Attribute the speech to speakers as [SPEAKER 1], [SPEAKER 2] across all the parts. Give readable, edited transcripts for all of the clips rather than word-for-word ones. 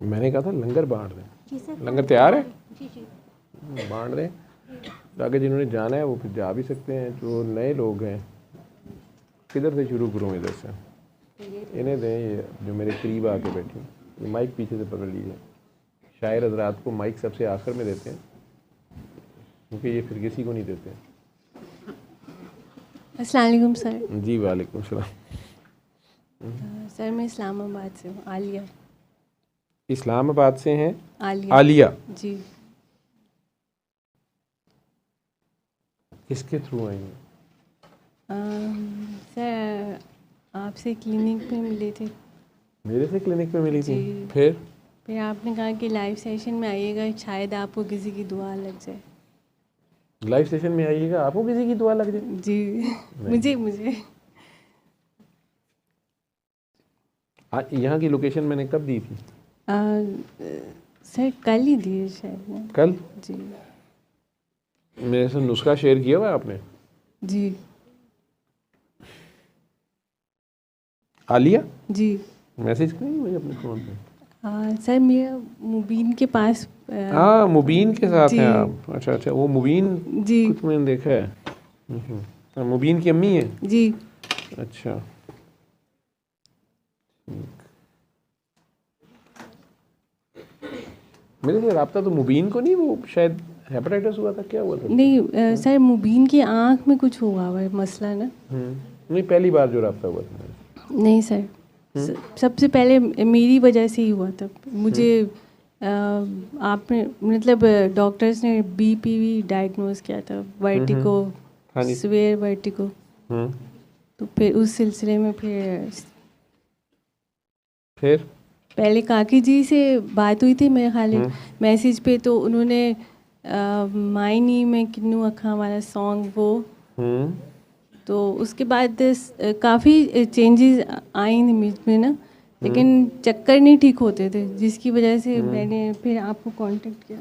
[SPEAKER 1] मैंने कहा था लंगर बांट दें।
[SPEAKER 2] जी सर,
[SPEAKER 1] लंगर तैयार है,
[SPEAKER 2] जी जी।
[SPEAKER 1] बांट दें ताकि जिन्होंने जाना है वो फिर जा भी सकते हैं। जो नए लोग हैं, किधर से शुरू करूँ? इधर से इन्हें दें, ये जो मेरे करीब आके बैठी, ये माइक पीछे से पकड़ लीजिए। शायर हजरात को माइक सबसे आखिर में देते हैं क्योंकि ये फिर किसी को नहीं देते।
[SPEAKER 2] अस्सलाम वालेकुम सर।
[SPEAKER 1] जी वालेकुम सलाम।
[SPEAKER 2] सर मैं इस्लामाबाद से हूँ, आलिया।
[SPEAKER 1] इस्लामाबाद से हैं?
[SPEAKER 2] आलिया।
[SPEAKER 1] आलिया।
[SPEAKER 2] जी।
[SPEAKER 1] किसके थ्रू आई हैं?
[SPEAKER 2] सर आपसे क्लिनिक पे मिले थे।
[SPEAKER 1] मेरे से क्लिनिक पे मिली थी?
[SPEAKER 2] जी। फिर आपने कहा कि लाइव सेशन में आइएगा, शायद आपको किसी की दुआ लग जाए।
[SPEAKER 1] लाइव सेशन में आइएगा, आपको किसी की दुआ लग जाए?
[SPEAKER 2] जी। मुझे
[SPEAKER 1] यहाँ की लोकेशन मैंने कब दी थी?
[SPEAKER 2] सर कल ही दिए शायद ना।
[SPEAKER 1] कल?
[SPEAKER 2] जी।
[SPEAKER 1] मेरे से नुस्खा शेयर किया हुआ है आपने?
[SPEAKER 2] जी।
[SPEAKER 1] आलिया?
[SPEAKER 2] जी।
[SPEAKER 1] मैसेज करेंगे मुझे अपने फ़ोन पे?
[SPEAKER 2] सर मेरा मुबीन के पास
[SPEAKER 1] हाँ, मुबीन के साथ
[SPEAKER 2] जी।
[SPEAKER 1] हैं आप? अच्छा अच्छा, वो मुबीन
[SPEAKER 2] जी।
[SPEAKER 1] कुछ मैंने देखा है। मुबीन की अम्मी है?
[SPEAKER 2] जी।
[SPEAKER 1] अच्छा। मेरे से रब्ता तो मुबीन को नहीं, वो शायद हेपेटाइटिस हुआ था, क्या हुआ था?
[SPEAKER 2] नहीं सर, मुबीन की आँख में कुछ हुआ हुआ है मसला ना।
[SPEAKER 1] नहीं, पहली बार जो रब्ता हुआ था।
[SPEAKER 2] नहीं सर, सबसे पहले मेरी वजह से ही हुआ था मुझे। आपने मतलब डॉक्टर्स ने बीपीवी डायग्नोज किया था, वर्टिको,
[SPEAKER 1] हाँ जी।
[SPEAKER 2] Severe vertigo. तो फिर उस सिलसिले में फिर पहले काकी जी से बात हुई थी मेरे ख्याल मैसेज पे, तो उन्होंने मायनी में किन्नू अखा वाला सॉन्ग वो, तो उसके बाद काफ़ी चेंजेस आई बीच में ना, लेकिन चक्कर नहीं ठीक होते थे, जिसकी वजह से मैंने फिर आपको कांटेक्ट किया।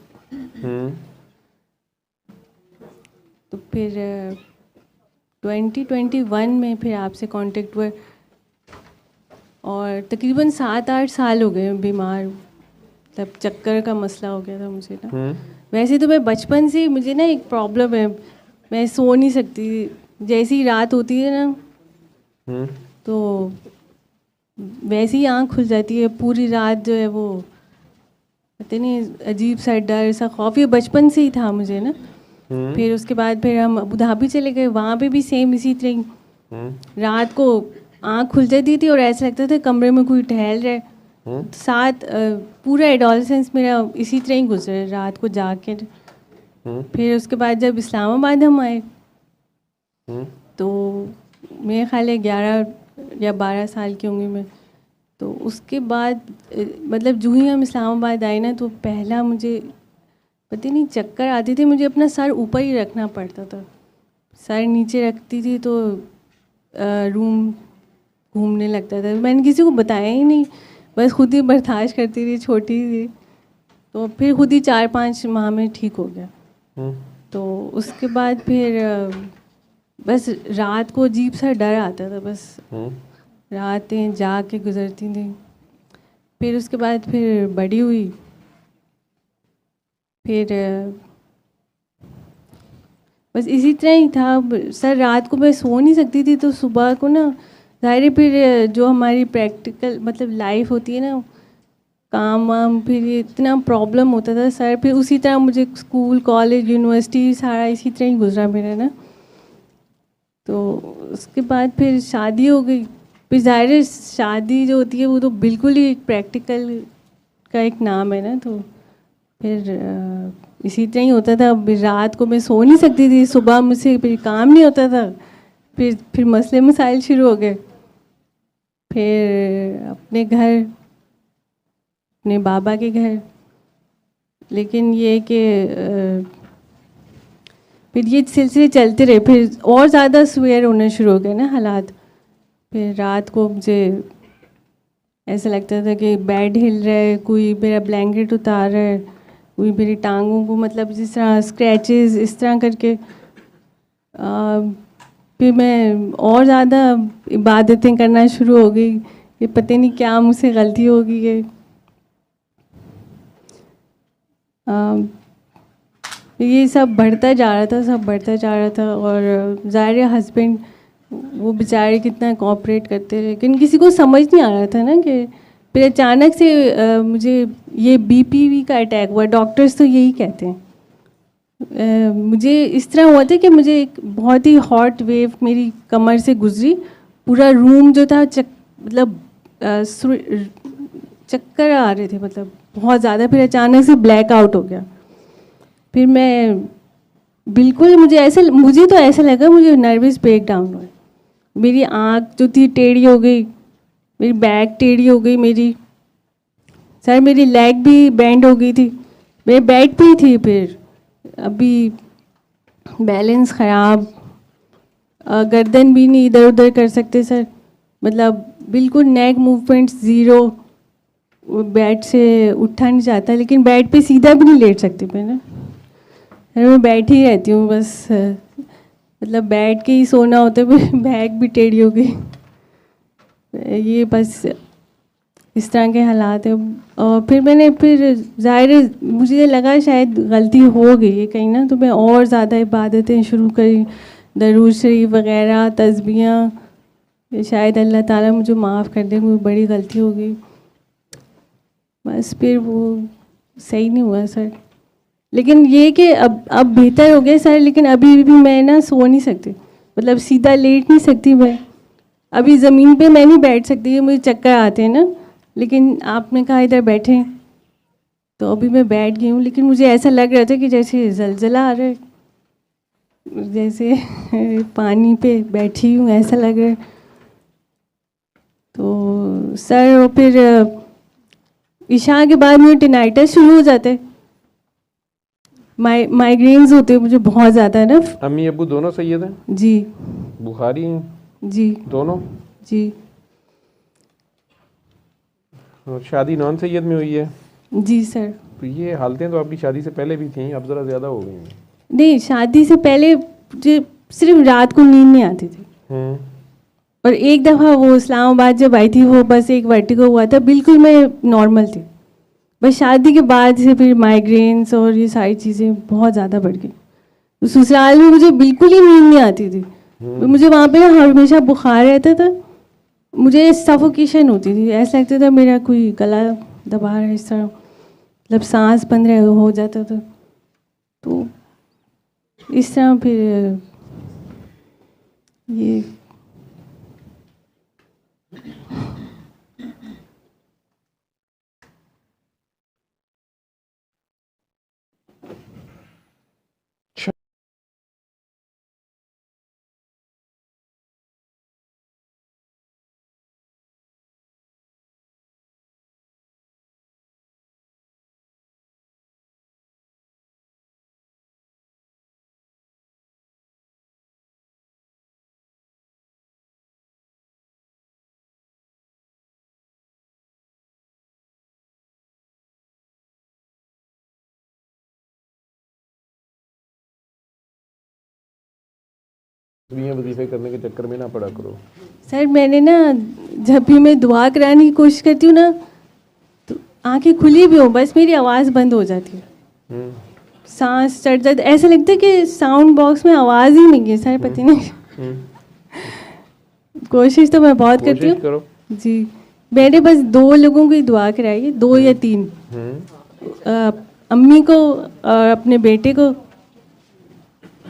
[SPEAKER 2] तो फिर 2021 में फिर आपसे कांटेक्ट हुआ, और तकरीबन 7-8 साल हो गए बीमार, तब चक्कर का मसला हो गया था मुझे ना। वैसे तो मैं बचपन से, मुझे ना एक प्रॉब्लम है, मैं सो नहीं सकती, जैसी ही रात होती है ना तो वैसे ही आँख खुल जाती है, पूरी रात जो है वो पता नहीं अजीब सा डर सा खौफ, ये बचपन से ही था मुझे ना। फिर उसके बाद फिर हम अबू धाबी चले गए, वहाँ पे भी सेम इसी तरह रात को आँख खुल जाती थी और ऐसा लगता था कमरे में कोई टहल रहा है। साथ पूरा एडोलसेंस मेरा इसी तरह ही गुजरा, रात को जाके। फिर उसके बाद जब इस्लामाबाद हम आए तो मेरे ख्याल है 11 या 12 साल की होंगी मैं। तो उसके बाद मतलब जो ही हम इस्लामाबाद आए ना, तो पहला मुझे पता नहीं चक्कर आती थी, मुझे अपना सर ऊपर ही रखना पड़ता था, सर नीचे रखती थी तो रूम घूमने लगता था। मैंने किसी को बताया ही नहीं, बस खुद ही बर्दाश्त करती थी, छोटी थी। तो फिर खुद ही 4-5 माह में ठीक हो गया। तो उसके बाद फिर बस रात को अजीब सा डर आता था, बस रातें जाग के गुजरती थी। फिर उसके बाद फिर बड़ी हुई, फिर बस इसी तरह ही था। सर रात को मैं सो नहीं सकती थी, तो सुबह को ना ज़ाहिर फिर जो हमारी प्रैक्टिकल मतलब लाइफ होती है ना, काम वाम, फिर इतना प्रॉब्लम होता था सर। फिर उसी तरह मुझे स्कूल कॉलेज यूनिवर्सिटी सारा इसी तरह ही गुजरा मेरा ना। तो उसके बाद फिर शादी हो गई। फिर ज़ाहिर शादी जो होती है वो तो बिल्कुल ही प्रैक्टिकल का एक नाम है ना, तो फिर इसी तरह ही होता था। रात को मैं सो नहीं सकती थी, सुबह मुझसे फिर काम नहीं होता था, फिर मसले मसाइल शुरू हो गए। फिर अपने घर, अपने बाबा के घर, लेकिन ये कि फिर ये सिलसिले चलते रहे। फिर और ज़्यादा स्वेयर होने शुरू हो गए ना हालात। फिर रात को मुझे ऐसा लगता था कि बेड हिल रहा है, कोई मेरा ब्लैंकेट उतार रहा है, कोई मेरी टांगों को मतलब जिस तरह स्क्रैचेस इस तरह करके। फिर मैं और ज़्यादा इबादतें करना शुरू हो गई, ये पता नहीं क्या मुझसे गलती हो गई है। ये सब बढ़ता जा रहा था, सब बढ़ता जा रहा था। और ज़ाहिर है हस्बैंड वो बेचारे कितना कोऑपरेट करते रहे, लेकिन किसी को समझ नहीं आ रहा था ना कि फिर अचानक से मुझे ये बीपीवी का अटैक हुआ। डॉक्टर्स तो यही कहते हैं। मुझे इस तरह हुआ था कि मुझे एक बहुत ही हॉट वेव मेरी कमर से गुजरी, पूरा रूम जो था मतलब चक्कर आ रहे थे, मतलब बहुत ज़्यादा। फिर अचानक से ब्लैक आउट हो गया। फिर मैं बिल्कुल, मुझे तो ऐसा लगा मुझे नर्वस ब्रेकडाउन हुआ। मेरी आँख जो थी टेढ़ी हो गई, मेरी बैक टेढ़ी हो गई मेरी, सर मेरी लेग भी बेंड हो गई थी। मैं बेड पे ही थी, फिर अभी बैलेंस ख़राब, गर्दन भी नहीं इधर उधर कर सकते सर, मतलब बिल्कुल नेक मूवमेंट्स ज़ीरो, बेड से उठा नहीं जाता, लेकिन बेड पे सीधा भी नहीं लेट सकती मैं बैठी ही रहती हूँ बस, मतलब बैठ के ही सोना होता है। बैग भी टेढ़ी हो गई, ये बस इस तरह के हालात है। और फिर ज़ाहिर है मुझे लगा शायद गलती हो गई है कहीं ना, तो मैं और ज़्यादा इबादतें शुरू करी, दरूद शरीफ वगैरह, तस्बीहां, शायद अल्लाह ताला मुझे माफ़ कर दे, कोई बड़ी गलती हो गई। बस फिर वो सही नहीं हुआ सर। लेकिन ये कि अब बेहतर हो गया सर, लेकिन अभी भी मैं ना सो नहीं सकती, मतलब सीधा लेट नहीं सकती मैं। अभी ज़मीन पे मैं नहीं बैठ सकती, मुझे चक्कर आते हैं ना, लेकिन आपने कहा इधर बैठें तो अभी मैं बैठ गई हूँ। लेकिन मुझे ऐसा लग रहा था कि जैसे जलजला आ रहा है, जैसे पानी पे बैठी हूँ ऐसा लग रहा है। तो सर फिर इशा के बाद मुझे टिनाइटस शुरू हो जाते, माइग्रेन्स होते हैं मुझे बहुत ज़्यादा है ना।
[SPEAKER 1] अम्मी अब्बू दोनों सैयद हैं
[SPEAKER 2] जी,
[SPEAKER 1] बुखारी हैं
[SPEAKER 2] जी
[SPEAKER 1] दोनों
[SPEAKER 2] जी
[SPEAKER 1] और शादी नॉन सैयद में हुई है।
[SPEAKER 2] जी सर।
[SPEAKER 1] तो ये हालतें तो आपकी शादी से पहले भी थी, अब ज़रा ज़्यादा हो गई हैं।
[SPEAKER 2] नहीं, शादी से पहले मुझे सिर्फ रात को नींद नहीं आती थी, और एक दफ़ा वो इस्लामाबाद जब आई थी वो बस एक वर्टिगो हुआ था, बिल्कुल मैं नॉर्मल थी। बस शादी के बाद से फिर माइग्रेन्स और ये सारी चीज़ें बहुत ज़्यादा बढ़ गई। तो ससुराल में मुझे बिल्कुल ही नींद नहीं आती थी। तो मुझे वहाँ पे ना हमेशा बुखार रहता था, मुझे सफोकेशन होती थी, ऐसा लगता था मेरा कोई गला दबा रहा है इस तरह, मतलब सांस बंद हो जाता था। तो इस तरह फिर ये
[SPEAKER 1] वजीफे करने के चक्कर में ना पड़ा करो
[SPEAKER 2] सर। मैंने ना जब भी मैं दुआ कराने की कोशिश करती हूँ ना, तो आंखें खुली भी हो, बस मेरी आवाज़ बंद हो जाती है, सांस चढ़ जाती, ऐसा लगता है कि साउंड बॉक्स में आवाज़ ही नहीं है सर, पता नहीं। कोशिश तो मैं बहुत करती हूँ जी। मैंने बस 2 लोगों की दुआ कराई है, 2 या 3, अम्मी को और अपने बेटे को।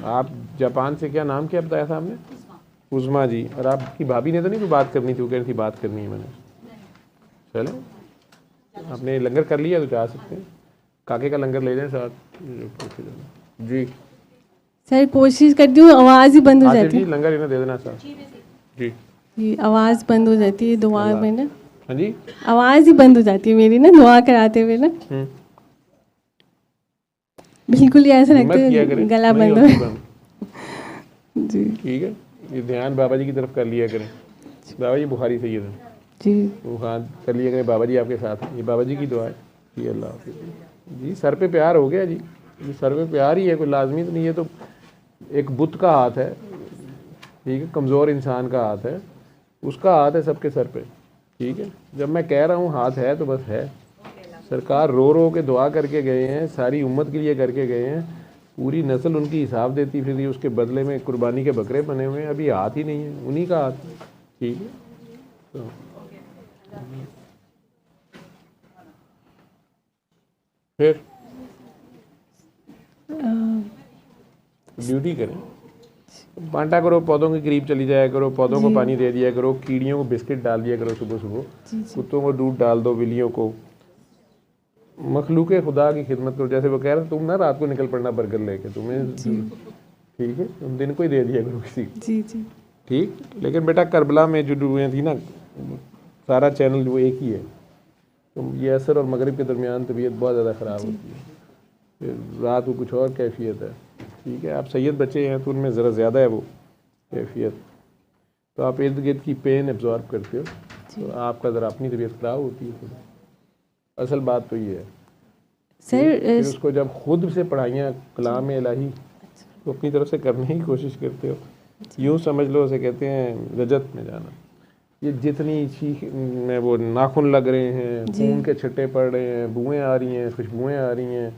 [SPEAKER 1] आप जापान से, क्या नाम क्या बताया था आपने? उज़मा जी। और आपकी भाभी ने तो नहीं कोई बात करनी थी, वो कह रही थी बात करनी है मैंने। चलो आपने लंगर कर लिया तो जा सकते हैं, काके का लंगर ले जाएं साथ जी।
[SPEAKER 2] सर कोशिश करती हूँ, आवाज़ ही बंद हो जाती है।
[SPEAKER 1] लंगर इन्हें दे देना सर जी।
[SPEAKER 2] आवाज़ बंद हो जाती है दुआ में ना।
[SPEAKER 1] हाँ जी,
[SPEAKER 2] आवाज़ ही बंद हो जाती है मेरी ना दुआ कराते हुए ना, बिल्कुल ही ऐसा लगता है गला बंद हो जी।
[SPEAKER 1] ठीक है, ये ध्यान बाबा जी की तरफ कर लिया करें। बाबा जी बुखारी सैयद है
[SPEAKER 2] जी,
[SPEAKER 1] वो हाँ कर लिया करें, बाबा जी आपके साथ हैं, ये बाबा जी की दुआ है जी। अल्लाह हाफिज़ जी। सर पे प्यार हो गया जी, ये सर पे प्यार ही है, कोई लाजमी तो नहीं है। तो एक बुत का हाथ है, ठीक है, कमज़ोर इंसान का हाथ है, उसका हाथ है सबके सर पे, ठीक है। जब मैं कह रहा हूँ हाथ है तो बस है, सरकार रो रो के दुआ करके गए हैं, सारी उम्मत के लिए करके गए हैं, पूरी नस्ल उनकी हिसाब देती फिर उसके बदले में कुर्बानी के बकरे बने हुए हैं, अभी हाथ ही नहीं है, उन्हीं का हाथ। ठीक है, तो फिर ड्यूटी करें, बांटा करो, पौधों के करीब चली जाया करो, पौधों को पानी दे दिया करो, कीड़ियों को बिस्किट डाल दिया करो सुबह सुबह, कुत्तों को दूध डाल दो, बिल्लियों को, मखलूक खुदा की खिदमत करो। जैसे वो कह रहे तुम ना रात को निकल पड़ना बर्गर लेके, तुम्हें ठीक है, तुम दिन को ही दे दिया करो किसी को।
[SPEAKER 2] जी जी
[SPEAKER 1] ठीक, लेकिन बेटा करबला में जो डूबे थी ना, सारा चैनल वो एक ही है, तो ये असर और मगरिब के दरमियान तबीयत बहुत ज़्यादा ख़राब होती है, फिर रात को कुछ और कैफियत है। ठीक है, आप सैयद बच्चे हैं तो उनमें ज़रा ज़्यादा है वो कैफियत, तो आप इर्द गिर्द की पेन एब्जॉर्ब करते हो, तो आपका ज़रा अपनी तबीयत ख़राब होती है थोड़ी। असल बात तो ये है
[SPEAKER 2] सर,
[SPEAKER 1] फिर उसको जब खुद से पढ़ाइयाँ कलाम इलाही तो अपनी तरफ से करने की कोशिश करते हो, यूँ समझ लो उसे कहते हैं रजत में जाना। ये जितनी चीख में वो नाखून लग रहे हैं, खून के छट्टे पड़ रहे हैं, बुएँ आ रही हैं, खुशबुएँ आ रही हैं,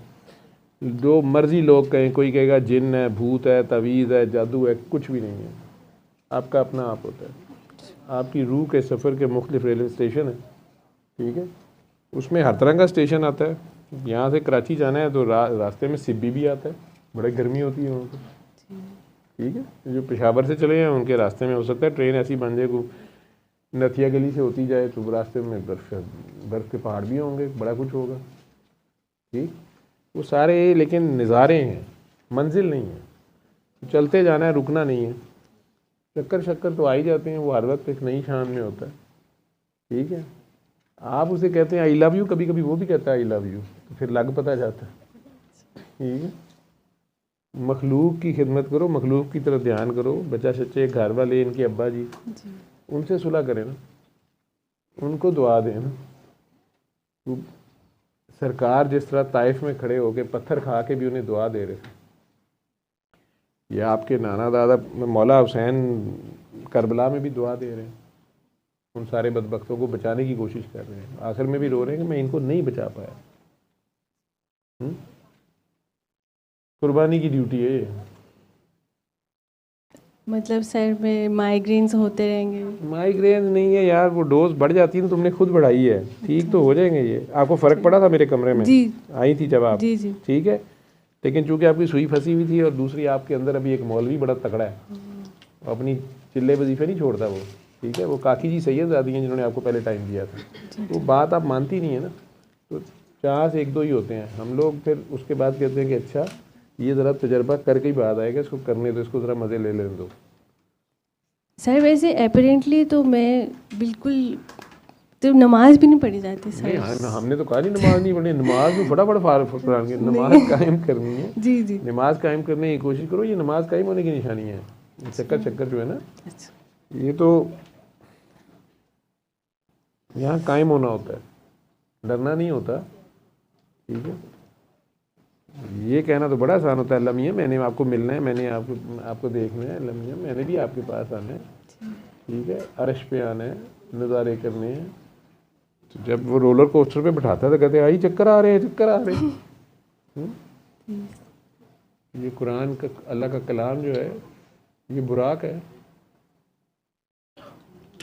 [SPEAKER 1] जो मर्जी लोग कहें, कोई कहेगा जिन है, भूत है, तवीज़ है, जादू है, कुछ भी नहीं है, आपका अपना आप होता है। आपकी रूह के सफ़र के मुख्तलिफ रेलवे स्टेशन है, ठीक है, उसमें हर तरह का स्टेशन आता है। यहाँ से कराची जाना है तो रास्ते में सिब्बी भी आता है, बड़ी गर्मी होती है वहाँ पर। ठीक है, जो पेशावर से चले हैं उनके रास्ते में हो सकता है ट्रेन ऐसी बन जाए को नथिया गली से होती जाए तो रास्ते में बर्फ़ के पहाड़ भी होंगे, बड़ा कुछ होगा। ठीक, वो सारे लेकिन नज़ारे हैं, मंजिल नहीं है, चलते जाना है, रुकना नहीं है। चक्कर शक्कर तो आ ही जाते हैं, वो हर वक्त एक नई शान में होता है। ठीक है, आप उसे कहते हैं आई लव यू, कभी कभी वो भी कहता है आई लव यू, तो फिर लग पता जाता है। ठीक है, मखलूक की खिदमत करो, मखलूक की तरफ ध्यान करो, बच्चा सच्चे घर वाले, इनके अब्बा जी, उनसे सुलह करें ना, उनको दुआ दें ना। तो सरकार जिस तरह ताइफ में खड़े होकर पत्थर खा के भी उन्हें दुआ दे रहे थे, या आपके नाना दादा मौला हुसैन करबला में भी दुआ दे रहे हैं, उन सारे बदबख्तों को बचाने की कोशिश कर रहे हैं, आखिर में भी रो रहे हैं कि मैं इनको नहीं बचा पाया। कुर्बानी की ड्यूटी है ये।
[SPEAKER 2] मतलब सर में माइग्रेन्स होते रहेंगे?
[SPEAKER 1] माइग्रेन नहीं है यार, वो डोज बढ़ जाती है, तुमने खुद बढ़ाई है, ठीक तो हो जाएंगे ये। आपको फ़र्क पड़ा था मेरे कमरे में?
[SPEAKER 2] जी,
[SPEAKER 1] आई थी जब आप?
[SPEAKER 2] जी जी।
[SPEAKER 1] ठीक है, लेकिन चूंकि आपकी सुई फंसी हुई थी और दूसरी आपके अंदर अभी एक मौलवी बड़ा तगड़ा है, अपनी चिल्ले वजीफे नहीं छोड़ता वो। ठीक है, वो काकी जी सैयद आती हैं जिन्होंने आपको पहले टाइम दिया था, तो बात आप मानती नहीं है ना, तो चांस एक दो ही होते हैं। हम लोग फिर उसके बाद कहते हैं कि अच्छा ये ज़रा तजर्बा करके ही बात आएगा, इसको करने दो, इसको ज़रा मज़े ले लेने दो।
[SPEAKER 2] सर वैसे अपेरेंटली तो मैं बिल्कुल तो नमाज भी नहीं पढ़ी जाती सर।
[SPEAKER 1] नहीं, हमने तो कहा नहीं नमाज नहीं पढ़ी, नमाज में फटाफट कुरान की नमाज कायम करनी है।
[SPEAKER 2] जी जी,
[SPEAKER 1] नमाज कायम करने की कोशिश करो, ये नमाज कायम होने की निशानी है। चक्कर जो है ना, ये तो यहाँ कायम होना होता है, डरना नहीं होता। ठीक है, ये कहना तो बड़ा आसान होता है, अल्लाह मियां मैंने आपको मिलना है, मैंने आपको देखना है, अल्लाह मियां मैंने भी आपके पास आना है। ठीक है, अर्श पे आना है, नज़ारे करने हैं। तो जब वो रोलर कोस्टर पे बैठाता है तो कहते आई चक्कर आ रहे हैं, चक्कर आ रहे हैं। ये कुरान का, अल्लाह का कलाम जो है, ये बुराक है,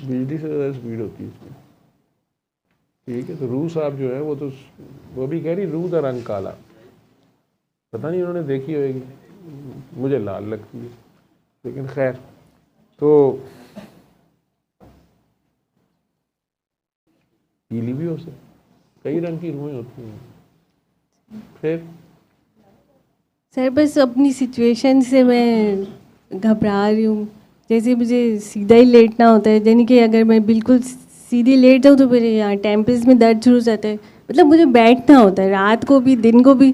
[SPEAKER 1] बिजली से ज़्यादा स्पीड होती है इसमें। ठीक है, तो रूह साहब जो है वो भी कह रही रूह का रंग काला, पता नहीं उन्होंने देखी होगी, मुझे लाल लगती है, लेकिन खैर। तो पीली भी हो सकती, कई रंग की रूहें होती हैं। फिर
[SPEAKER 2] सर बस अपनी सिचुएशन से मैं घबरा रही हूँ, जैसे मुझे सीधा ही लेटना होता है, यानी कि अगर मैं बिल्कुल सीधी लेट जाऊँ तो मेरे यहाँ टेम्पल्स में दर्द शुरू हो जाता है। मतलब मुझे बैठना होता है, रात को भी दिन को भी।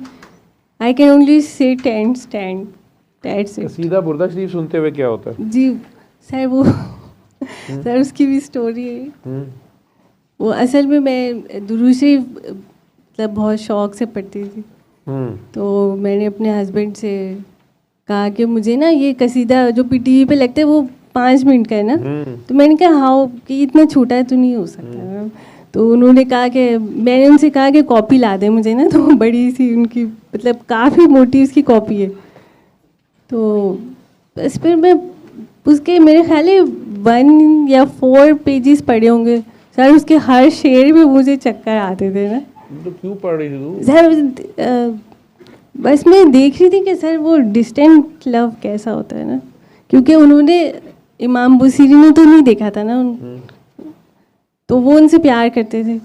[SPEAKER 2] I can only sit and stand, that's it.
[SPEAKER 1] सीधा बुर्दा शरीफ सुनते हुए क्या होता है?
[SPEAKER 2] जी सर, वो सर उसकी भी स्टोरी है। वो असल में मैं दुरूद शरीफ मतलब बहुत शौक से पढ़ती थी, तो मैंने अपने हस्बैंड से कहा कि मुझे ना ये कसीदा जो पीटीवी पे लगता है वो 5 मिनट का है ना, तो मैंने कहा हाँ कि इतना छोटा है तो नहीं हो सकता। तो उन्होंने कहा कि मैंने उनसे कहा कि कॉपी ला दे मुझे ना, तो बड़ी सी उनकी मतलब काफ़ी मोटी उसकी कॉपी है। तो बस फिर मैं उसके मेरे ख्याल है 1 या 4 पेजेस पढ़े होंगे सर। उसके हर शेर में मुझे चक्कर आते थे ना।
[SPEAKER 1] तो क्यों पढ़ रही थी तू?
[SPEAKER 2] सर बस मैं देख रही थी कि सर वो डिस्टेंट लव कैसा होता है ना, क्योंकि उन्होंने इमाम बुसीरी ने तो नहीं देखा था ना तो वो उनसे प्यार करते थे।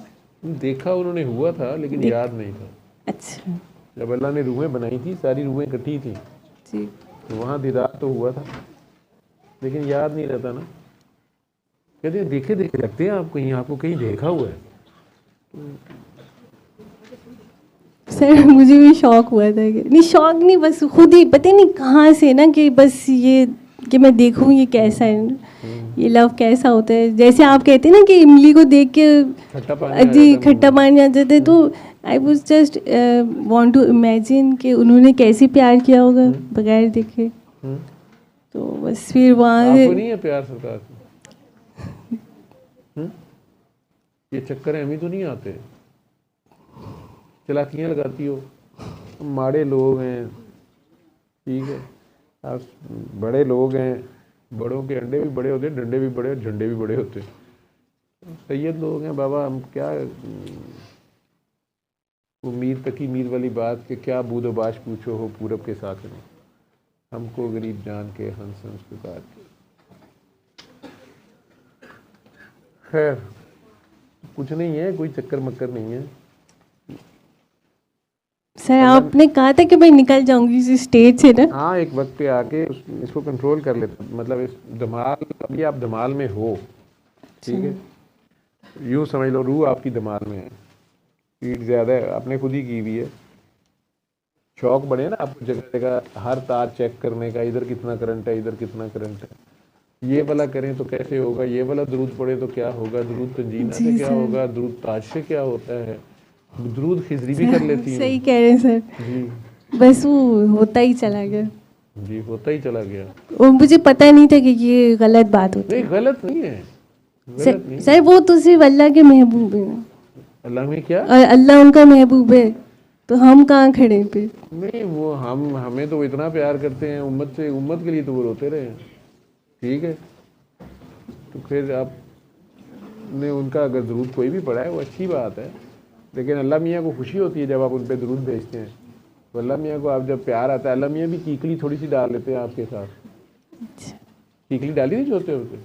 [SPEAKER 1] देखा उन्होंने हुआ था लेकिन याद नहीं था।
[SPEAKER 2] अच्छा
[SPEAKER 1] जब अल्लाह ने रूहें बनाई थी, सारी रूहें इकट्ठी थी,
[SPEAKER 2] जी।
[SPEAKER 1] तो वहाँ दीदार तो हुआ था लेकिन याद नहीं रहता ना। कहते हैं देखे देखे लगते हैं आप, कहीं आपको कहीं देखा हुआ है।
[SPEAKER 2] सर मुझे भी शौक हुआ था कि नहीं, शौक नहीं, बस खुद ही पता नहीं कहाँ से ना कि बस ये कि मैं देखूँ ये कैसा है, ये लव कैसा होता है। जैसे आप कहते हैं ना कि इमली को देख के जी खट्टा पानी आ जाता है, तो I was just want to imagine कि उन्होंने कैसे प्यार किया होगा बगैर देखे। तो बस फिर वहाँ
[SPEAKER 1] नहीं है प्यार सरकार से। ये चक्कर है, हमें तो नहीं आते। चलाकियाँ लगाती हो, माड़े लोग हैं, ठीक है, आप बड़े लोग हैं, बड़ों के अंडे भी बड़े होते हैं, डंडे भी बड़े और झंडे भी बड़े होते हैं। सैयद लोग हैं बाबा, हम क्या वो मीर तकी मीर वाली बात कि क्या बूदो बाश पूछो हो पूरब के साथ में, हमको गरीब जान के हंस हंस पुकार के। खैर कुछ नहीं है, कोई चक्कर मक्कर नहीं है।
[SPEAKER 2] सर आपने कहा था कि मैं निकल जाऊंगी इस स्टेज से ना।
[SPEAKER 1] हाँ, एक वक्त पे आके इसको कंट्रोल कर लेते, मतलब इस धमाल, अभी आप धमाल में हो, ठीक है, यूँ समझ लो रूह आपकी धमाल में है, स्पीड ज़्यादा है, आपने खुद ही की हुई है। शौक बने ना आपको जगह जगह हर तार चेक करने का, इधर कितना करंट है, इधर कितना करंट है, ये वाला करें तो कैसे होगा, ये वाला दुरूद पढ़े तो क्या होगा, दुरूद तंजीना से क्या होगा, दुरूद ताज से क्या होता है, दुरूद खिजरी भी कर लेती है।
[SPEAKER 2] सही कह रहे हैं सर जी। बस वो होता ही चला गया
[SPEAKER 1] जी, होता ही चला गया।
[SPEAKER 2] और मुझे पता नहीं था कि ये गलत बात होती है।
[SPEAKER 1] नहीं गलत नहीं है,
[SPEAKER 2] गलत नहीं। सर वो तो सिर्फ अल्लाह के महबूब है।
[SPEAKER 1] अल्लाह में क्या,
[SPEAKER 2] और अल्लाह उनका महबूब है, तो हम कहाँ खड़े पे।
[SPEAKER 1] नहीं वो हमें तो इतना प्यार करते हैं उम्मत से, उम्मत के लिए तो वो रोते रहे, ठीक है। तो फिर आपने उनका अगर दुरूद कोई भी पढ़ा है वो अच्छी बात है, लेकिन अल्लाह मियाँ को खुशी होती है जब आप उन पर दुरूद भेजते हैं। तो अल्लाह मियाँ को आप जब प्यार आता है, अल्लाह मियाँ भी कीकली थोड़ी सी डाल लेते हैं आपके साथ। कीकली डाली नहीं होते होते,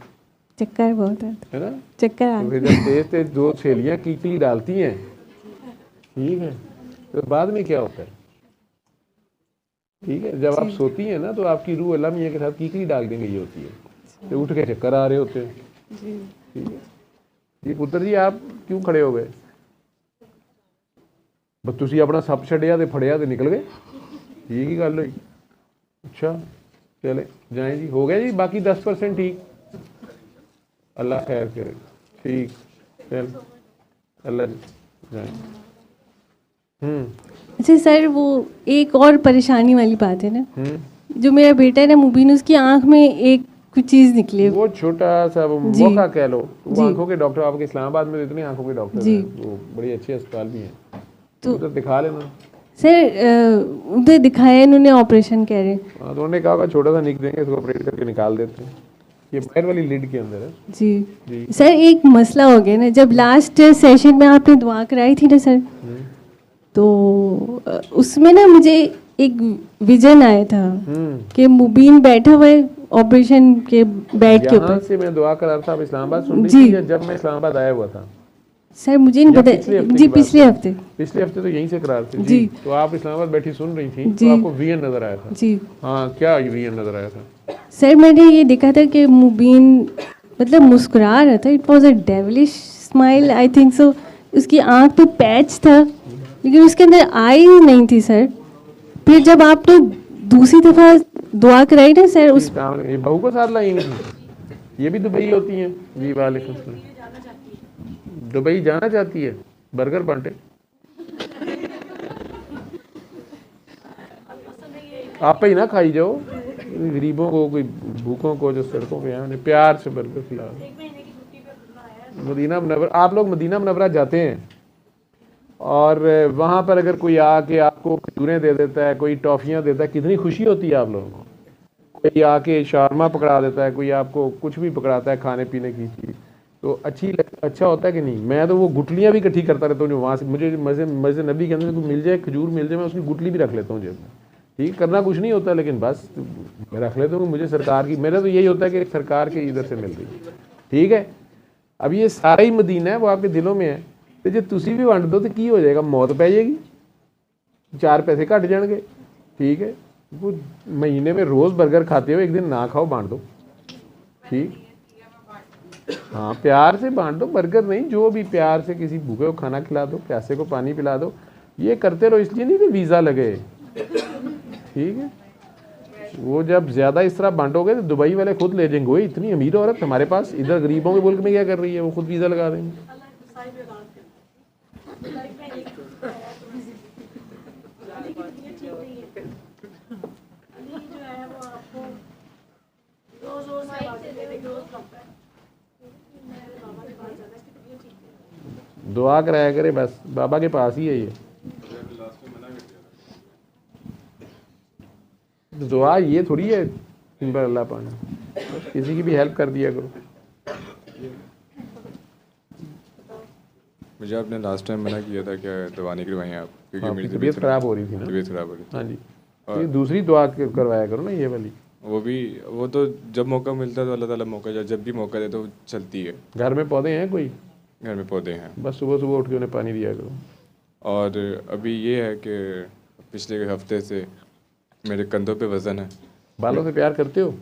[SPEAKER 2] चक्कर बहुत आता
[SPEAKER 1] है ना,
[SPEAKER 2] चक्कर
[SPEAKER 1] तो फिर जब तेज तेज दो सहेलियाँ कीकली डालती हैं, ठीक है, तो बाद में क्या होता है, ठीक है, जब आप सोती हैं ना तो आपकी रूह अल्लाह मियाँ के साथ कीकली डाल के गई होती है, तो उठ के चक्कर आ रहे होते हैं, ठीक है। जी पुत्र जी आप क्यों खड़े हो गए, बस तुसी अपना सप छड़िया ते फड़िया ते निकल गए, ठीक ही गल हुई। अच्छा चले जाए जी, हो गया जी, बाकी 10% ठीक, अल्लाह खैर करे, ठीक, चल अल्लाह जाए।
[SPEAKER 2] अच्छा सर वो एक और परेशानी वाली बात है ना, जो मेरा बेटा है ना मुबीन, उसकी आंख में एक कुछ चीज निकली है, वो
[SPEAKER 1] छोटा सा वो मौका कह लो, वो आंखों के डॉक्टर आपके इस्लामाबाद में इतने आंखों के डॉक्टर हैं, वो बड़े अच्छे अस्पताल भी हैं, तो उधर दिखा लेना।
[SPEAKER 2] सर उधर दिखाया इन्होंने, ऑपरेशन कह रहे हैं।
[SPEAKER 1] हाँ तो उन्होंने कहा छोटा सा निक देंगे, इसको ऑपरेट करके निकाल देते हैं, ये बाहर वाली लिड के अंदर है
[SPEAKER 2] जी। सर एक मसला हो गया ना, जब लास्ट सेशन में आपने दुआ कराई थी ना सर, तो उसमें ना मुझे एक विजन आया था कि मुबीन बैठा हुआ है ऑपरेशन के बेड के ऊपर।
[SPEAKER 1] से मैं दुआ करा रहा था, इस्लामाबाद सुन रही थी या जब मैं इस्लामाबाद आया हुआ था?
[SPEAKER 2] सर मुझे नहीं पता जी, पिछले हफ्ते
[SPEAKER 1] तो यहीं से करा रहे थे जी। तो आप इस्लामाबाद बैठी सुन रही थी, तो आपको विजन नजर आया था
[SPEAKER 2] जी।
[SPEAKER 1] हाँ, क्या विजन नजर आया था?
[SPEAKER 2] सर मैंने ये देखा था कि मुबीन मतलब मुस्कुरा रहा था, it was a devilish smile I think so. उसकी आंख पे पैच था लेकिन उसके अंदर आई नहीं थी सर। फिर जब आपने दूसरी दफा दुआ कराई ना सर, उस
[SPEAKER 1] बहू को साथ लाई, ये भी दुबई होती हैं जी, वालेकुम सलाम। दुबई जाना चाहती है, बर्गर बांटे, आप ही ना खाई जाओ, गरीबों को, कोई भूखों को जो सड़कों पे आए, प्यार से बर्गर खिला। मदीना मुनव्वरा, आप लोग मदीना मुनव्वरा जाते हैं और वहाँ पर अगर कोई आके आपको खजूरें दे देता है, कोई टॉफ़ियाँ देता है, कितनी खुशी होती है आप लोगों को। कोई आके शारमा पकड़ा देता है, कोई आपको कुछ भी पकड़ाता है खाने पीने की चीज़, तो अच्छा होता है कि नहीं। मैं तो वो गुटलियाँ भी इकट्ठी करता रहता हूँ जो वहाँ से मुझे मस्जिद नबी के अंदर से मिल जाए, खजूर मिल जाए, मैं उसकी गुटली भी रख लेता हूँ जेब में। ठीक, करना कुछ नहीं होता, लेकिन बस मैं रख लेता हूँ। मुझे सरकार की, मेरा तो यही होता है कि सरकार के इधर से मिल रही है। ठीक है, अब ये सारा ही मदीना है, वो आपके दिलों में है, तो जो तुसी भी वंड दो तो की हो जाएगा, मौत पै जाएगी, 4 पैसे घट जाएंगे। ठीक है, वो महीने में रोज़ बर्गर खाते हो, एक दिन ना खाओ, बांट दो। ठीक, हाँ, प्यार से बांट दो, बर्गर नहीं, जो भी प्यार से किसी भूखे को खाना खिला दो, प्यासे को पानी पिला दो। ये करते रहो, इसलिए नहीं कि वीज़ा लगे। ठीक है, वो जब ज़्यादा इस तरह बांटोगे तो दुबई वाले खुद ले जाएंगे, वही इतनी अमीर औरत हमारे पास, इधर गरीबों के मुल्क में क्या कर रही है, वो खुद वीज़ा लगा देंगे। दुआ कराया करे बस, बाबा के पास ही है ये। दुआ ये थोड़ी है सिंपल अल्लाह पाना, बस किसी की भी हेल्प कर दिया करो।
[SPEAKER 3] मुझे आपने लास्ट टाइम मना किया था क्या दवा नहीं करवाई आप, क्योंकि मेरी
[SPEAKER 1] तबीयत ख़राब हो रही थी ना।
[SPEAKER 3] तबीयत ख़राब हो रही थी।
[SPEAKER 1] हाँ जी, और ये दूसरी दुआ करवाया करो ना, ये वाली।
[SPEAKER 3] वो तो जब मौका मिलता है तो अल्लाह ताला मौका, जब भी मौका दे तो चलती है।
[SPEAKER 1] घर में पौधे हैं कोई?
[SPEAKER 3] घर में पौधे हैं,
[SPEAKER 1] बस सुबह सुबह उठ के उन्हें पानी दिया करो।
[SPEAKER 3] और अभी ये है कि पिछले हफ्ते से मेरे कंधों पे वज़न है।
[SPEAKER 1] बालों से प्यार करते हो?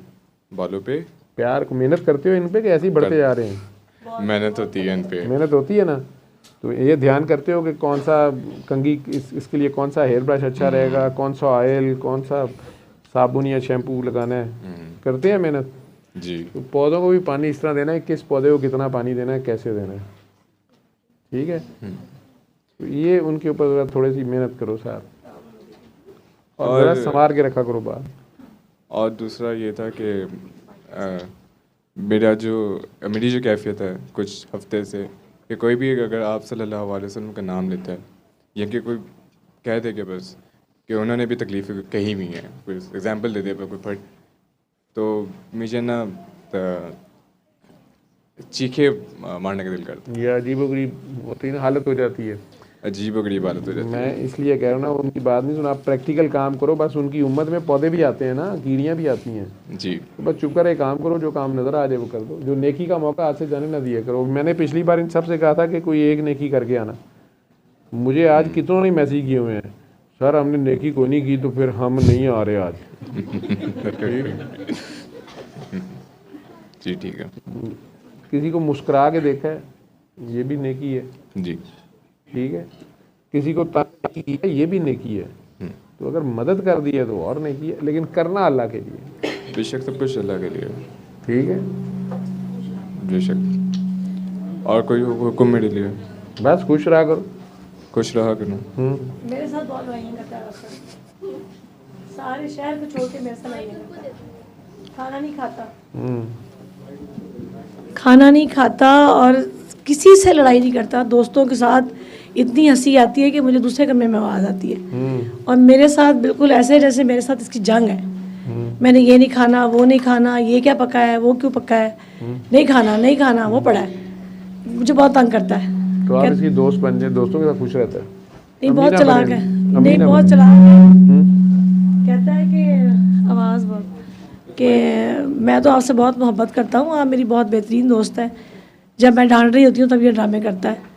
[SPEAKER 3] बालों पे
[SPEAKER 1] प्यार को मेहनत करते हो इन पे कि ऐसे ही बढ़ते जा रहे हैं?
[SPEAKER 3] मेहनत होती है इन पे।
[SPEAKER 1] मेहनत होती है ना, तो ये ध्यान करते हो कि कौन सा कंघी इसके लिए कौन सा हेयर ब्रश अच्छा रहेगा, कौन सा ऑयल, कौन सा साबुन या शैम्पू लगाना है, करते हैं मेहनत
[SPEAKER 3] जी।
[SPEAKER 1] तो पौधों को भी पानी इस तरह देना है, किस पौधे को कितना पानी देना है, कैसे देना है। ठीक है, तो ये उनके ऊपर थोड़ी सी मेहनत करो साहब, और ज़रा संवार के रखा करो बात।
[SPEAKER 3] और दूसरा ये था कि मेरी जो कैफियत है कुछ हफ्ते से, कि कोई भी अगर आप सल्लल्लाहु अलैहि वसल्लम का नाम लेता है या कि कोई कह दे कि बस कि उन्होंने भी तकलीफ़ कही हुई हैं, कोई एग्जांपल दे दे कोई फट, तो मुझे ना चीखे मारने का दिल करता है।
[SPEAKER 1] ये अजीबोगरीब होती है ना, हालत हो जाती है,
[SPEAKER 3] अजीबोगरीब हालत हो जाती है।
[SPEAKER 1] मैं इसलिए कह रहा हूँ ना, उनकी बात नहीं सुना, आप प्रैक्टिकल काम करो बस। उनकी उम्मत में पौधे भी आते हैं ना, कीड़ियाँ भी आती हैं
[SPEAKER 3] जी।
[SPEAKER 1] तो बस चुप कर एक काम करो, जो काम नज़र आ जाए वो कर दो। जो नेकी का मौका हाथ से जाने ना दिया करो। मैंने पिछली बार इन सबसे कहा था कि कोई एक नेकी करके आना। मुझे आज कितनों ने मैसेज किए हुए हैं, सर हमने नेकी को नहीं की तो फिर हम नहीं आ रहे आज।
[SPEAKER 3] जी ठीक है।
[SPEAKER 1] किसी को मुस्कुरा के देखा है, ये भी नेकी है।
[SPEAKER 3] जी
[SPEAKER 1] ठीक है, किसी को तंग की है, ये भी नेकी है। तो अगर मदद कर दी है तो और नेकी है, लेकिन करना अल्लाह के लिए।
[SPEAKER 3] बेशक सब कुछ अल्लाह के लिए।
[SPEAKER 1] ठीक है,
[SPEAKER 3] बेशक। और कोई हुक्म मेरे लिए?
[SPEAKER 1] बस खुश रहा करो।
[SPEAKER 3] खुश रहा करूँ।
[SPEAKER 4] मेरे साथ बहुत लड़ाइयाँ करता है, सारे शहर को छोड़ के मेरे साथ लड़ाइयाँ करता है। खाना नहीं खाता, खाना नहीं खाता और किसी से लड़ाई नहीं करता। दोस्तों के साथ इतनी हंसी आती है कि मुझे दूसरे कमरे में आवाज़ आती है। और मेरे साथ बिल्कुल ऐसे जैसे मेरे साथ इसकी जंग है। मैंने ये नहीं खाना, वो नहीं खाना, ये क्या पका है, वो क्यों पका है, नहीं खाना नहीं खाना, वो पड़ा है। मुझे बहुत तंग करता है।
[SPEAKER 1] तो आप इसकी दोस्त बन जाए, दोस्तों के साथ खुश रहता है।
[SPEAKER 4] नहीं, बहुत चालाक है, नहीं बहुत चालाक है। कहता है कि आवाज़ बहुत कि मैं तो आपसे बहुत मोहब्बत करता हूँ, आप मेरी बहुत बेहतरीन दोस्त है। जब मैं डांट रही होती हूँ तब ये ड्रामे करता है।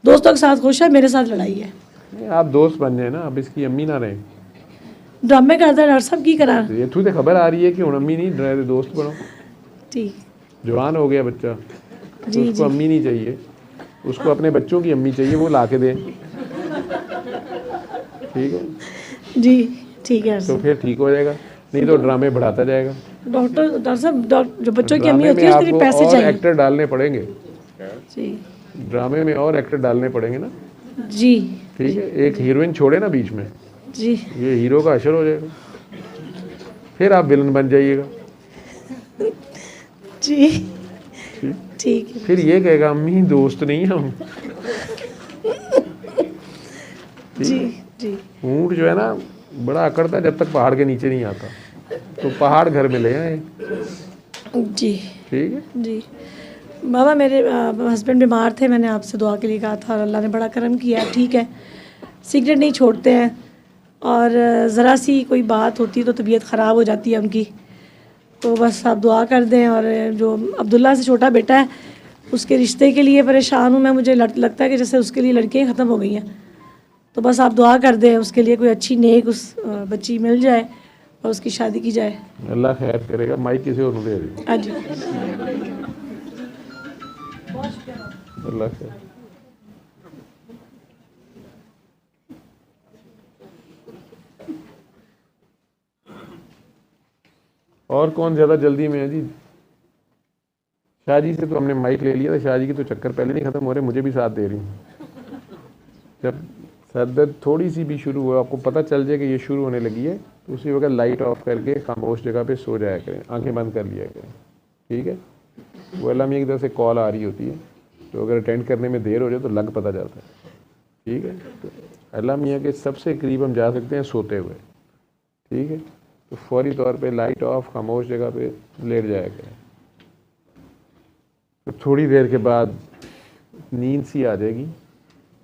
[SPEAKER 4] दोस्तों के साथ खुश है, मेरे साथ लड़ाई है।
[SPEAKER 1] नहीं, आप दोस्त बन जाए ना, अब इसकी अम्मी ना रहे।
[SPEAKER 4] ड्रामे करता है डॉक्टर साहब की करा।
[SPEAKER 1] तो ये तो खबर आ रही है कि हुण अम्मी नहीं रहे, दोस्त बनो।
[SPEAKER 4] ठीक,
[SPEAKER 1] जवान हो गया बच्चा, तो
[SPEAKER 4] जी,
[SPEAKER 1] उसको अम्मी नहीं चाहिए, उसको अपने बच्चों की अम्मी चाहिए, वो ला के दे। ठीक है
[SPEAKER 4] जी, ठीक है।
[SPEAKER 1] तो फिर ठीक हो जाएगा, नहीं तो ड्रामे बढ़ाता जाएगा।
[SPEAKER 4] डॉक्टर साहब, जो बच्चों की
[SPEAKER 1] ड्रामे
[SPEAKER 4] अम्मी होती
[SPEAKER 1] में
[SPEAKER 4] है उसके लिए
[SPEAKER 1] आपको
[SPEAKER 4] पैसे
[SPEAKER 1] और
[SPEAKER 4] चाहिए।
[SPEAKER 1] एक्टर डालने पड़ेंगे,
[SPEAKER 4] जी
[SPEAKER 1] ड्रामे में और एक्टर डालने पड़ेंगे ना।
[SPEAKER 4] जी
[SPEAKER 1] ठीक है, एक हीरोइन छोड़े ना बीच में,
[SPEAKER 4] जी
[SPEAKER 1] ये हीरो का असर हो जाएगा, फिर आप विलन बन जाइएगा।
[SPEAKER 4] जी, ठीक है।
[SPEAKER 1] फिर ये कहेगा अम्मी दोस्त नहीं हम।
[SPEAKER 4] जी जी।
[SPEAKER 1] ऊँट जो है ना बड़ा अकड़ता है जब तक पहाड़ के नीचे नहीं आता, तो पहाड़ घर में ले आए।
[SPEAKER 4] जी
[SPEAKER 1] ठीक है
[SPEAKER 4] जी। बाबा मेरे हस्बैंड बीमार थे, मैंने आपसे दुआ के लिए कहा था और अल्लाह ने बड़ा करम किया। ठीक है, सिगरेट नहीं छोड़ते हैं और ज़रा सी कोई बात होती है तो तबीयत ख़राब हो जाती है उनकी, तो बस आप दुआ कर दें। और जो अब्दुल्ला से छोटा बेटा है उसके रिश्ते के लिए परेशान हूँ मैं, मुझे लगता है कि जैसे उसके लिए लड़कियाँ ख़त्म हो गई हैं, तो बस आप दुआ कर दें उसके लिए कोई अच्छी नेक उस बच्ची मिल जाए और उसकी शादी की जाए।
[SPEAKER 1] अल्लाह खैर करेगा। माइक किसी और दे रही।
[SPEAKER 4] हाँ जी।
[SPEAKER 1] अल्लाह खैर। और कौन ज़्यादा जल्दी में है जी? शाहजी से तो हमने माइक ले लिया था, शाहजी की तो चक्कर पहले नहीं ख़त्म हो रहे, मुझे भी साथ दे रही। जब सर दर्द थोड़ी सी भी शुरू हो, आपको पता चल जाए कि ये शुरू होने लगी है, तो उसी वक्त लाइट ऑफ करके खामोश जगह पे सो जाया करें, आंखें बंद कर लिया करें। ठीक है, वो अल्लाह मियां की तरफ से कॉल आ रही होती है, तो अगर अटेंड करने में देर हो जाए तो लग पता जाता है। ठीक है, तो अल्लाह मियां के सबसे करीब हम जा सकते हैं सोते हुए। ठीक है, तो फौरी तौर पे लाइट ऑफ खामोश जगह पे लेट जाया करें, तो थोड़ी देर के बाद नींद सी आ जाएगी।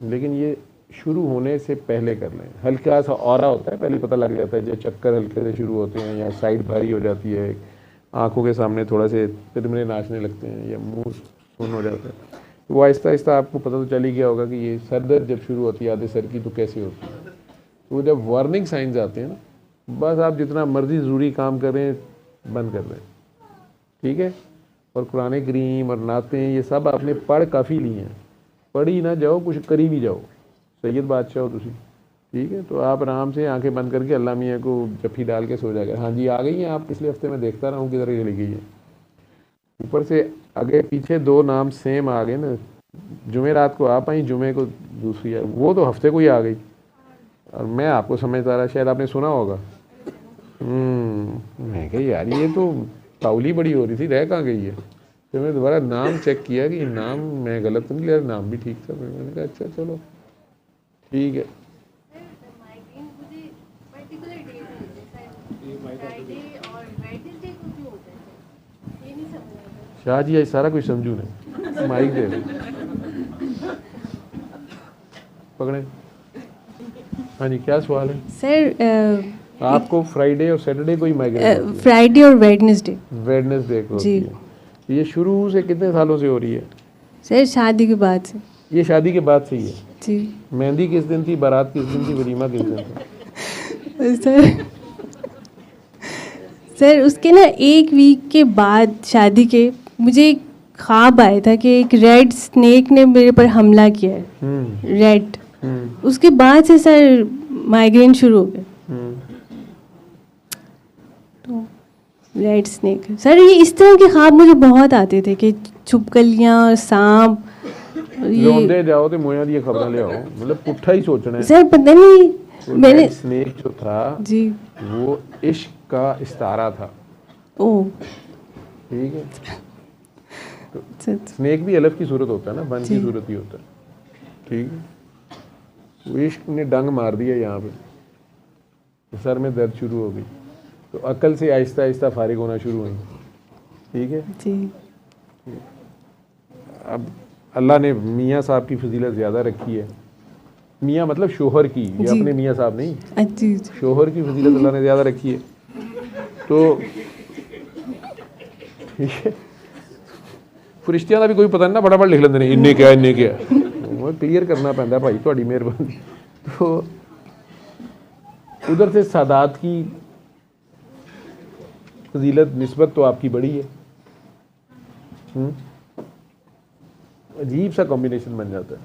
[SPEAKER 1] लेकिन ये शुरू होने से पहले कर लें। हल्का सा ऑरा होता है, पहले पता लग जाता है, जो चक्कर हल्के से शुरू होते हैं या साइड भारी हो जाती है, आंखों के सामने थोड़ा से तिरमिरे नाचने लगते हैं या मुंह सुन्न हो जाता है, तो वो आहिस्ता आहिस्ता आपको पता तो चल ही गया होगा कि ये सर दर्द जब शुरू होती है आधे सर की तो कैसे होती है। तो जब वार्निंग साइंस आते हैं ना, बस आप जितना मर्जी ज़रूरी काम करें बंद कर दें। ठीक है, और कुरान करीम और नातें ये सब आपने पढ़ काफ़ी ली हैं, पढ़ी ना जाओ कुछ करी भी जाओ, सैयद बादशाह हो तुसी। ठीक है, तो आप आराम से आंखें बंद करके अल्लाह मियाँ को जफ्फी डाल के सो जाएगा। हाँ जी आ गई हैं आप, पिछले हफ्ते मैं देखता रहा हूँ किधर चली गई है। ऊपर से आगे पीछे दो नाम सेम आ गए ना, जुमे रात को आप आई, जुमे को दूसरी है, वो तो हफ्ते को ही आ गई और मैं आपको समझता रहा, शायद आपने सुना होगा। मैं कही यार ये तो ताउली बड़ी हो रही थी, रह कहाँ गई है। फिर मैं दोबारा नाम चेक किया कि नाम मैं गलत तो नहीं लिया, नाम भी ठीक था। मैंने कहा अच्छा चलो ठीक है। शाह जी सारा कुछ समझू नहीं, माइक दे पकड़े। हाँ जी क्या सवाल है
[SPEAKER 2] सर?
[SPEAKER 1] आपको फ्राइडे और सैटरडे को ही माइग्रेन?
[SPEAKER 2] फ्राइडे और वेडनेसडे
[SPEAKER 1] को
[SPEAKER 2] जी।
[SPEAKER 1] ये शुरू से कितने सालों से हो रही है?
[SPEAKER 2] सर शादी के बाद से।
[SPEAKER 1] ये शादी के बाद से ही है
[SPEAKER 2] जी।
[SPEAKER 1] मेहंदी किस दिन थी, बारात किस दिन थी, वलीमा किस दिन था?
[SPEAKER 2] सर उसके ना एक वीक के बाद शादी के मुझे एक ख्वाब आया था कि एक रेड स्नेक ने मेरे पर हमला किया है, रेड। उसके बाद से सर माइग्रेन शुरू हो गए। तो रेड स्नेक सर, ये इस तरह के ख्वाब मुझे बहुत आते थे कि छुपकलियाँ, सांप,
[SPEAKER 1] लोंदे जाओ तो मोया दी खबर ले आओ, मतलब पुट्ठा ही सोचना है।
[SPEAKER 2] सर पता नहीं मैंने
[SPEAKER 1] स्नेक जो था
[SPEAKER 2] जी
[SPEAKER 1] वो इश्क का इस्तारा था।
[SPEAKER 2] ओ
[SPEAKER 1] ठीक है, तो स्नेक भी अलफ की सूरत होता है ना, बन की सूरत ही होता है। ठीक है, वो इश्क ने डंग मार दिया यहाँ पे, तो सर में दर्द शुरू हो गई, तो अकल से आहिस्ता आहिस्ता फारिग होना शुरू हुई। ठीक है
[SPEAKER 2] जी।
[SPEAKER 1] अब अल्लाह ने मियाँ साहब की फजीलत ज़्यादा रखी है, मियाँ मतलब शोहर की, ये अपने मियाँ साहब नहीं,
[SPEAKER 2] जी
[SPEAKER 1] शोहर की फजीलत अल्लाह ने ज़्यादा रखी है। तो ठीक है, फरिश्तियां का भी कोई पता नहीं ना, फटाफट लिख लेंगे ने इन्ने क्या वो क्लियर करना पैंदा भाई, थोड़ी मेहरबानी। तो उधर से सादात की फजीलत निस्बत तो आपकी बड़ी है। अजीब सा कॉम्बिनेशन बन जाता है।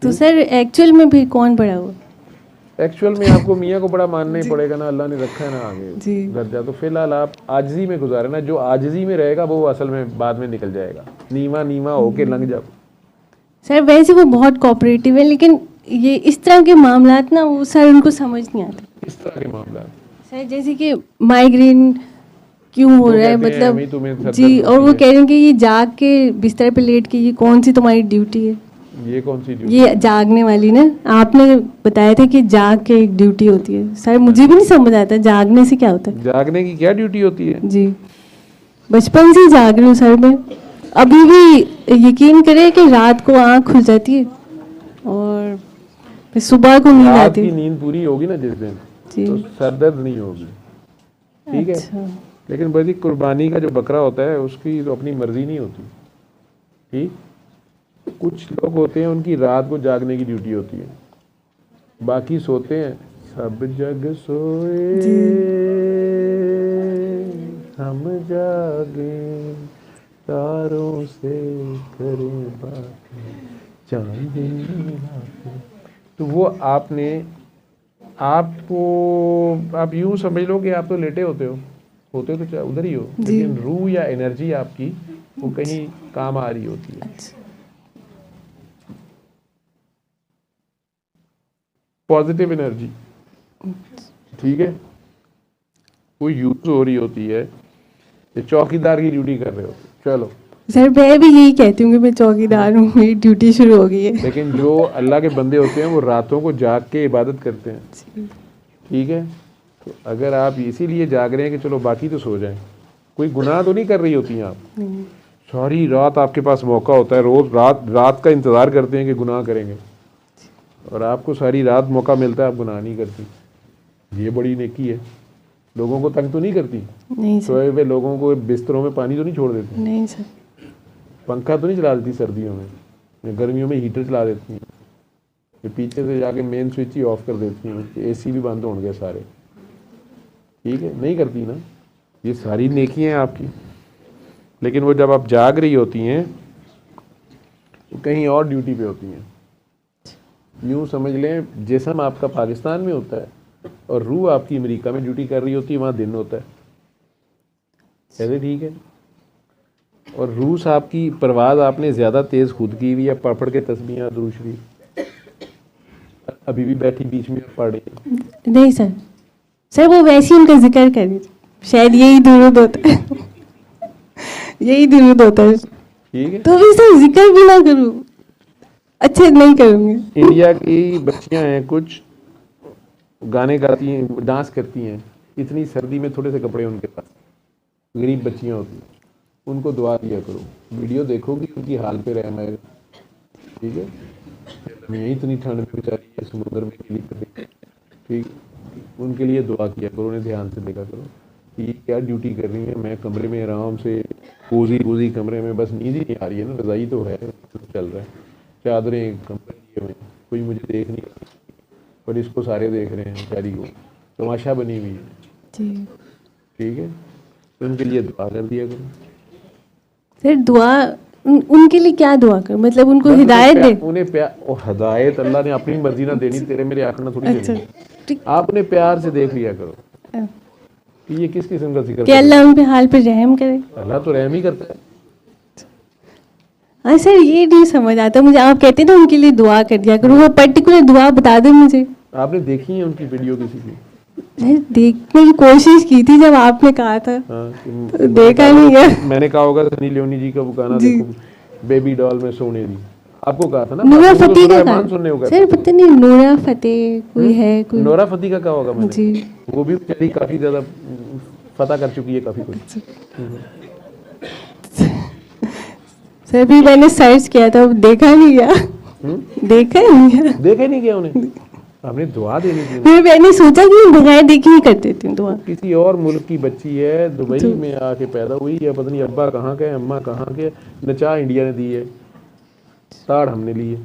[SPEAKER 2] तो सर एक्चुअल में फिर कौन बड़ा हुआ?
[SPEAKER 1] एक्चुअल में आपको मियाँ को बड़ा मानना ही पड़ेगा ना, अल्लाह ने रखा है ना आगे दर्जा। तो फिलहाल आप आजिज़ी में गुजारे ना, जो आजिज़ी में रहेगा वो असल में बाद में निकल जाएगा, नीवा नीवा होके लंघ जाओ।
[SPEAKER 2] सर वैसे वो बहुत कोऑपरेटिव है, लेकिन ये इस तरह के मामलात ना वो सर उनको समझ नहीं आते।
[SPEAKER 1] इस तरह के मामला
[SPEAKER 2] सर जैसे कि माइग्रेन क्यों हो
[SPEAKER 1] वो
[SPEAKER 2] रहा है,
[SPEAKER 1] कहते हैं,
[SPEAKER 2] मतलब
[SPEAKER 1] "अम्मी, तुम्हें सर
[SPEAKER 2] जी।
[SPEAKER 1] दर्द
[SPEAKER 2] और वो
[SPEAKER 1] होती
[SPEAKER 2] कह रहे हैं कि ये जाग के बिस्तर पे लेट के ये कौन सी तुम्हारी ड्यूटी है,
[SPEAKER 1] ये कौन सी ड्यूटी?
[SPEAKER 2] ये जागने वाली ना, आपने बताया था कि जाग के एक ड्यूटी होती है। सर मुझे भी नहीं समझ आता जागने से क्या होता है।
[SPEAKER 1] जागने की क्या ड्यूटी होती है?
[SPEAKER 2] जी, बचपन से ही जाग रही हूँ सर मैं। अभी भी यकीन करें कि रात को आँख खुल जाती है और फिर सुबह को नींद
[SPEAKER 1] रात
[SPEAKER 2] आती
[SPEAKER 1] की
[SPEAKER 2] है।
[SPEAKER 1] नींद पूरी होगी ना जिस दिन,
[SPEAKER 2] जी।
[SPEAKER 1] तो सर दर्द नहीं होगी, ठीक है।
[SPEAKER 2] अच्छा।
[SPEAKER 1] लेकिन बड़ी कुर्बानी का जो बकरा होता है उसकी तो अपनी मर्जी नहीं होती, ठीक। कुछ लोग होते हैं उनकी रात को जागने की ड्यूटी होती है, बाकी सोते हैं। सब जग सोए हम जागे, तारों से करें बातें, चांदनी रातें। तो वो आपने आपको आप यूं समझ लो कि आप तो लेटे होते हो तो उधर ही हो,
[SPEAKER 2] जी।
[SPEAKER 1] लेकिन रूह या एनर्जी आपकी वो कहीं काम आ रही होती है। पॉजिटिव एनर्जी, ठीक है, वो यूज हो रही होती है। ये चौकीदार की ड्यूटी कर रहे हो, चलो।
[SPEAKER 2] सर मैं भी यही कहती हूँ कि मैं चौकीदार हूँ, मेरी ड्यूटी शुरू हो गई है।
[SPEAKER 1] लेकिन जो अल्लाह के बंदे होते हैं वो रातों को जाग के इबादत करते हैं, ठीक है। तो अगर आप इसीलिए जाग रहे हैं कि चलो बाकी तो सो जाएं, कोई गुनाह तो नहीं कर रही होती हैं आप। सारी रात आपके पास मौका होता है, रोज रात का इंतज़ार करते हैं कि गुनाह करेंगे, और आपको सारी रात मौका मिलता है, आप गुनाह नहीं करती। ये बड़ी नेकी है। लोगों को तंग तो नहीं करती,
[SPEAKER 2] नहीं सर।
[SPEAKER 1] सोए हुए लोगों को बिस्तरों में पानी तो नहीं छोड़ देती,
[SPEAKER 2] नहीं सर।
[SPEAKER 1] पंखा तो नहीं चला देती सर्दियों में, या गर्मियों में हीटर चला देती हैं, ये पीछे से जाके मेन स्विच ही ऑफ कर देती हैं, एसी भी बंद हो गए सारे, ठीक है, नहीं करती ना। ये सारी नेकी हैं आपकी। लेकिन वो जब आप जाग रही होती हैं तो कहीं और ड्यूटी पे होती हैं। यूँ समझ लें जिस्म आपका पाकिस्तान में होता है और रूह आपकी अमेरिका में ड्यूटी कर रही होती है, वहाँ दिन होता है, ऐसे ठीक है। और रूस आपकी परवाज़ आपने ज़्यादा तेज़ खुद की हुई है, पढ़ के तस्बीहां दुरूद शरीफ अभी भी बैठी बीच में पढ़ रही है।
[SPEAKER 2] नहीं सर, सर वो वैसे ही उनका जिक्र कर रही थी, शायद यही दुरूद होता है। यही दुरूद होता है,
[SPEAKER 1] ठीक है।
[SPEAKER 2] तो भी सर जिक्र भी ना करूँ, अच्छे नहीं करूँगी।
[SPEAKER 1] इंडिया की बच्चियां हैं, कुछ गाने गाती हैं, डांस करती हैं, इतनी सर्दी में थोड़े से कपड़े उनके पास, गरीब बच्चियां होती हैं, उनको दुआ दिया करो। वीडियो देखोगी उनकी हाल पे रहम आएगा, ठीक है। यही इतनी ठंड में बेचारी है, समुद्र में गिली कर रही है, ठीक, उनके लिए दुआ किया करो, उन्हें ध्यान से देखा करो कि ये क्या ड्यूटी कर रही है। मैं कमरे में आराम से कोजी कमरे में, बस नींद ही नहीं आ रही है ना, रज़ाई तो है, चल रहा है, चादरें कमरे लिए हुए, कोई मुझे देख नहीं रहा, पर इसको सारे देख रहे हैं, बेचारी को तमाशा बनी हुई है, ठीक है। तो उनके लिए दुआ कर दिया करो।
[SPEAKER 2] सर दुआ उनके लिए क्या दुआ कर, मतलब उनको हिदायत दे।
[SPEAKER 1] उन्हें प्यार और हिदायत अल्लाह ने अपनी मर्जी ना देनी, तेरे मेरे आखना थोड़ी
[SPEAKER 2] अच्छा,
[SPEAKER 1] देनी।
[SPEAKER 2] ठीक।
[SPEAKER 1] आप उन्हें प्यार से देख लिया करो कि ये किस किस्म का जिक्र
[SPEAKER 2] कि
[SPEAKER 1] कर
[SPEAKER 2] अल्लाह उन पे हाल पे रहम करे।
[SPEAKER 1] अल्लाह तो रहम ही करता है।
[SPEAKER 2] हाँ सर, ये नहीं समझ आता मुझे, आप कहते हैं ना उनके लिए दुआ कर दिया करो, वो पर्टिकुलर दुआ बता दो मुझे।
[SPEAKER 1] आपने देखी है उनकी वीडियो किसी की?
[SPEAKER 2] मैं देखने की कोशिश की थी जब आपने कहा था,
[SPEAKER 1] हाँ,
[SPEAKER 2] तो देखा नहीं है।
[SPEAKER 1] मैंने कहा होगा सनी लियोनी जी का वो गाना देखो, बेबी डॉल में सोने दी, आपको कहा था ना।
[SPEAKER 2] नूरा
[SPEAKER 1] आपको तो
[SPEAKER 2] फतेह का
[SPEAKER 1] रहमान सुनने
[SPEAKER 2] कहा
[SPEAKER 1] होगा।
[SPEAKER 2] सर, पता नहीं नूरा फतेह कोई है, कोई
[SPEAKER 1] नोरा फतेह का कहा होगा मैंने,
[SPEAKER 2] जी।
[SPEAKER 1] वो भी बेचारी काफी ज्यादा फतह कर चुकी है काफी कुछ।
[SPEAKER 2] सर भी मैंने सर्च किया था, देखा नहीं गया, देखा ही नहीं गया।
[SPEAKER 1] देखे नहीं गया उन्हें, आपने दुआ देनी थी।
[SPEAKER 2] फिर मैंने सोचा कि मैं बगैर देखे ही कर देती हूँ दुआ।
[SPEAKER 1] किसी और मुल्क की बच्ची है, दुबई में आके पैदा हुई है, पता नहीं अब्बा कहाँ के अम्मा कहाँ के, नचा इंडिया ने दी है, ताड़ हमने ली है।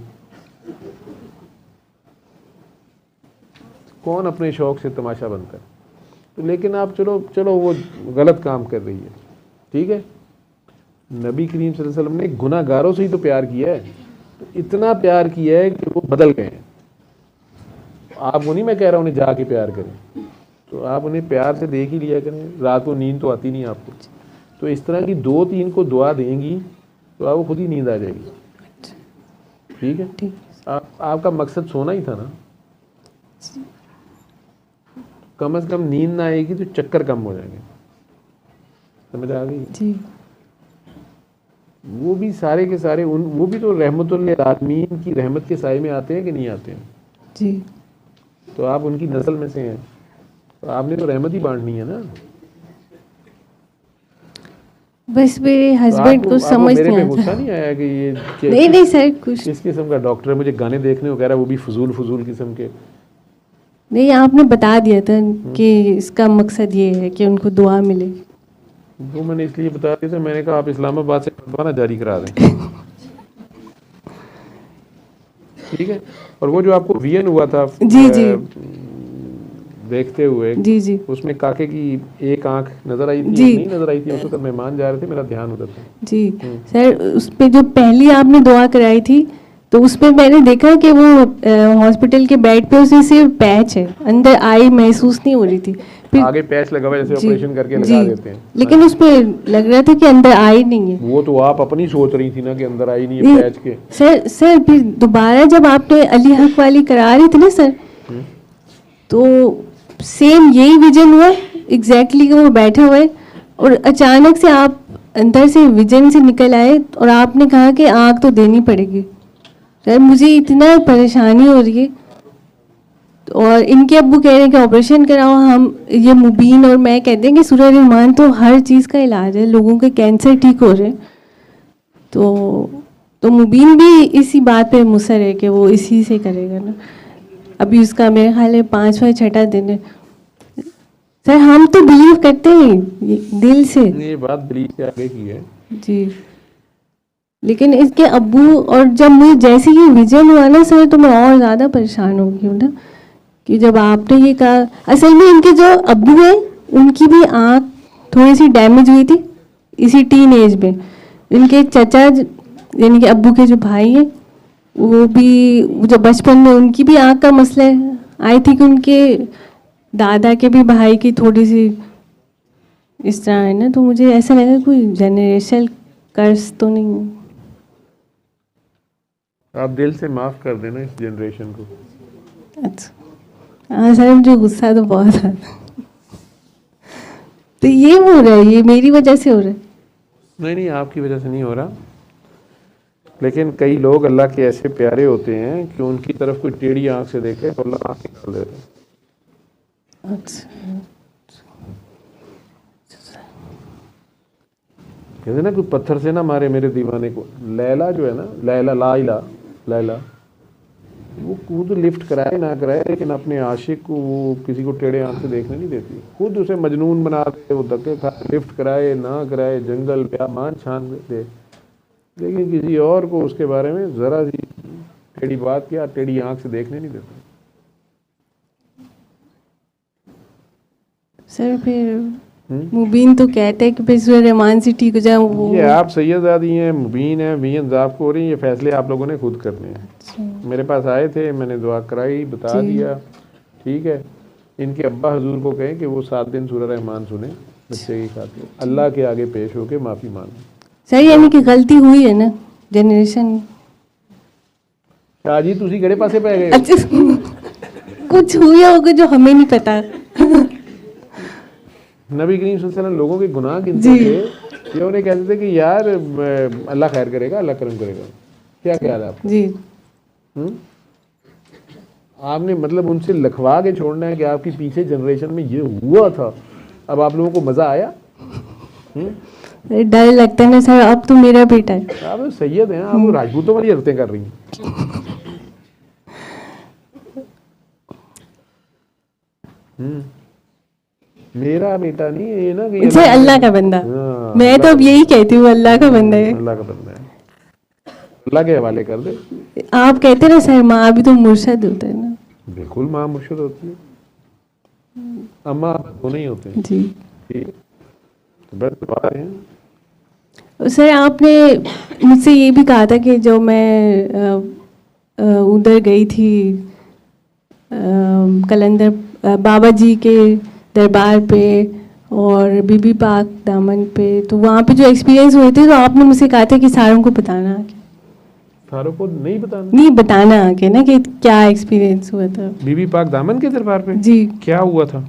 [SPEAKER 1] कौन अपने शौक से तमाशा बनता है? तो लेकिन आप चलो वो गलत काम कर रही है, ठीक है। नबी करीम सल्लल्लाहु अलैहि वसल्लम ने गुनाहगारों से ही तो प्यार किया है, तो इतना प्यार किया है कि वो बदल गए हैं। आपको नहीं मैं कह रहा हूँ उन्हें जाके प्यार करें, तो आप उन्हें प्यार से देख ही लिया करें। रात को नींद तो आती नहीं आपको, तो इस तरह की 2-3 को दुआ देंगी तो आपको खुद ही नींद आ जाएगी, ठीक है। आपका मकसद सोना ही था ना, कम से कम नींद ना आएगी तो चक्कर कम हो जाएंगे, समझ आ गई?
[SPEAKER 2] जी
[SPEAKER 1] वो भी सारे के सारे वो भी तो रहमतुल लिल आलमीन की रहमत के साए में आते हैं कि नहीं आते हैं?
[SPEAKER 2] जी।
[SPEAKER 1] तो आप उनकी नस्ल में से हैं, तो आपने तो रहमत ही बांटनी है ना।
[SPEAKER 2] बस मेरे
[SPEAKER 1] तो
[SPEAKER 2] हस्बैंड को समझ
[SPEAKER 1] मेरे
[SPEAKER 2] नहीं
[SPEAKER 1] पे
[SPEAKER 2] आता।
[SPEAKER 1] गुस्सा नहीं आया कि ये
[SPEAKER 2] नहीं नहीं सर, कुछ
[SPEAKER 1] किस किस्म का डॉक्टर है, मुझे गाने देखने को कह रहा है, वो भी फजूल किस्म के।
[SPEAKER 2] नहीं, आपने बता दिया था कि इसका मकसद ये है कि उनको दुआ मिले।
[SPEAKER 1] वो मैंने इसलिए बता दिया था, मैंने कहा आप इस्लामाबाद से फतवा जारी करा दें। ठीक है। और वो जो आपको वियन हुआ था
[SPEAKER 2] जी जी
[SPEAKER 1] देखते हुए,
[SPEAKER 2] जी जी
[SPEAKER 1] उसमें काके की एक आंख नजर आई थी,
[SPEAKER 2] जी।
[SPEAKER 1] एक नहीं नजर आई थी, उस वक्त मेहमान जा रहे थे, मेरा ध्यान उधर था।
[SPEAKER 2] जी सर, उस पे जो पहली आपने दुआ कराई थी, तो उस पे मैंने देखा कि वो हॉस्पिटल के बेड पे उसे सिर्फ पैच है, अंदर आई महसूस नहीं हो रही थी। फिर
[SPEAKER 1] आगे पैच लगा हुआ है, जैसे
[SPEAKER 2] जी,
[SPEAKER 1] ऑपरेशन करके लगा
[SPEAKER 2] जी,
[SPEAKER 1] देते हैं।
[SPEAKER 2] लेकिन उस पे लग रहा था कि अंदर आई नहीं है।
[SPEAKER 1] वो तो आप अपनी सोच रही थी ना कि अंदर आई नहीं है
[SPEAKER 2] नहीं,
[SPEAKER 1] पैच के।
[SPEAKER 2] सर फिर दोबारा जब आपने अली हक वाली करा रही थी ना सर, तो सेम यही विजन हुआ एग्जैक्टली कि वो बैठे हुए और अचानक से आप अंदर से विजन से निकल आए और आपने कहा कि आँख तो देनी पड़ेगी। सर मुझे इतना परेशानी हो रही है, और इनके अब्बू कह रहे हैं कि ऑपरेशन कराओ, हम ये मुबीन और मैं कहते हैं कि सूरह रहमान तो हर चीज़ का इलाज है, लोगों के कैंसर ठीक हो रहे हैं। तो मुबीन भी इसी बात पे मुसर है कि वो इसी से करेगा ना। अभी उसका मेरे ख्याल है 5वां 6ठा दिन है। सर हम तो बिलीव करते हैं दिल से।
[SPEAKER 1] ये बात बिलीव से आगे की है
[SPEAKER 2] जी, लेकिन इसके अब्बू, और जब मुझे जैसे ये विजन हुआ ना सर, तो मैं और ज़्यादा परेशान हो गई हूँ ना, कि जब आपने ये कहा, असल में इनके जो अब्बू हैं उनकी भी आँख थोड़ी सी डैमेज हुई थी इसी टीन एज में। इनके चचा यानी कि अब्बू के जो भाई हैं, वो भी जो बचपन में उनकी भी आँख का मसला है। आई थिंक उनके दादा के भी भाई की थोड़ी सी इस तरह है ना, तो मुझे ऐसा लगा कोई जनरेशनल कर्ज तो नहीं है।
[SPEAKER 1] आप दिल से माफ कर देना इस जनरेशन को।
[SPEAKER 2] अच्छा हाँ सर, मुझे गुस्सा तो बहुत आता है। तो ये हो रहा है, ये मेरी वजह से हो रहा है।
[SPEAKER 1] नहीं आपकी वजह से नहीं हो रहा, लेकिन कई लोग अल्लाह के ऐसे प्यारे होते हैं कि उनकी तरफ कोई टेढ़ी आंख से देखे तो अल्लाह आंख निकाल देता है।
[SPEAKER 2] अच्छा
[SPEAKER 1] कहते ना कोई पत्थर से ना मारे मेरे दीवाने को। लैला जो है ना, लैला वो तो लिफ्ट कराए ना कराए, लेकिन अपने आशिक को वो किसी को टेढ़े आंख से देखने नहीं देती। खुद उसे मजनून बना दे, वो धक्के खा, लिफ्ट कराए ना कराए, जंगल मान छान दे, लेकिन किसी और को उसके बारे में ज़रा सी टेढ़ी बात क्या टेढ़ी आंख से देखने नहीं देता।
[SPEAKER 2] सर फिर मुबीन तो कहते हैं कि फिर सूरह रहमान से ठीक हो जाए वो।
[SPEAKER 1] ये आप सैयदादी हैं, मुबीन हैं, मियां आपको हो रही हैं, ये फैसले आप लोगों ने खुद करने हैं। मेरे पास आए थे, मैंने दुआ कराई, बता दिया, ठीक है। इनके अब्बा हुजूर को कहें कि वो 7 दिन सूरह रहमान सुने बच्चे की खातिर, अल्लाह के आगे पेश होके माफ़ी मांगे।
[SPEAKER 2] सर यानी कि गलती हुई है ना जनरेशन।
[SPEAKER 1] शाह जी तुसी केड़े पासे पै गए?
[SPEAKER 2] अच्छा कुछ हुआ होगा जो हमें नहीं पता।
[SPEAKER 1] नबी करीम सल्लल्लाहु अलैहि वसल्लम लोगों के गुनाह गिनते थे, ये उन्हें कहते थे कि यार अल्लाह खैर करेगा, अल्लाह करम करेगा। क्या ख्याल है आपका?
[SPEAKER 2] जी
[SPEAKER 1] आपने मतलब उनसे लिखवा के छोड़ना है कि आपकी पीछे जनरेशन में ये हुआ था, अब आप लोगों को मज़ा आया?
[SPEAKER 2] डर लगता है ना सर, अब तो मेरा बेटा है।
[SPEAKER 1] आप सैयद हैं, आप राजपूतों वाली हरकतें कर रही हैं। मेरा बेटा नहीं है ये ना कि
[SPEAKER 2] सर अल्लाह का बंदा।
[SPEAKER 1] हाँ,
[SPEAKER 2] मैं तो अब यही कहती हूँ, अल्लाह का बंदा है।
[SPEAKER 1] अल्लाह का बंदा है, अल्लाह के हवाले कर दे।
[SPEAKER 2] आप कहते ना सर, माँ भी तो मुर्शद होता है ना।
[SPEAKER 1] बिल्कुल माँ मुर्शिद होती है, अम्मा दोनों ही होते हैं।
[SPEAKER 2] जी
[SPEAKER 1] ठीक है, तो बस बात है।
[SPEAKER 2] सर आपने मुझसे ये भी कहा था कि जो मैं उधर गई थी कलंदर बाबा जी के दरबार पे और बीबी पाक दामन पे, तो वहाँ पे जो एक्सपीरियंस हुए थे, तो आपने मुझसे कहा था कि सारों को बताना आके।
[SPEAKER 1] सारों को नहीं बताना?
[SPEAKER 2] नहीं बताना आके ना कि क्या एक्सपीरियंस हुआ था।
[SPEAKER 1] बीबी पाक दामन के दरबार पे
[SPEAKER 2] जी
[SPEAKER 1] क्या हुआ था?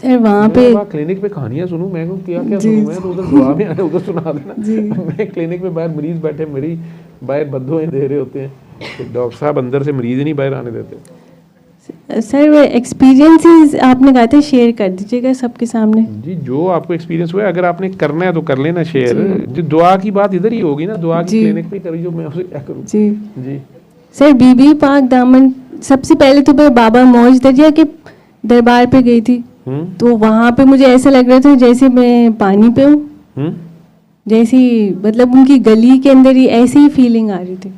[SPEAKER 2] सर वहाँ पे
[SPEAKER 1] मैं क्लिनिक पे कहानियां सुनूं, मैं को क्या क्या सुनूं, मैं तो उधर दुआ में आया उधर सुना देना। मैं क्लिनिक में बाहर मरीज बैठे, मेरी बाहर बद्दुआएं दे रहे होते हैं, तो डॉक्टर साहब अंदर से मरीज ही नहीं बाहर आने देते।
[SPEAKER 2] सर वो एक्सपीरियंसेस आपने कहा था शेयर कर दीजिएगा सबके सामने।
[SPEAKER 1] जी, जो आपको एक्सपीरियंस हुआ है, अगर आपने करना है तो कर लेना शेयर। जो दुआ की बात इधर ही होगी ना, दुआ की क्लिनिक पे करिए, मैं उससे क्या करूँ।
[SPEAKER 2] जी
[SPEAKER 1] जी
[SPEAKER 2] सर, बीबी पाक दामन, सबसे पहले तो मैं बाबा मौज दरिया के दरबार पे गई थी, तो वहाँ पे मुझे ऐसा लग रहा था जैसे मैं पानी पे हूँ, जैसी मतलब उनकी गली के अंदर ही ऐसी ही फीलिंग आ रही थी,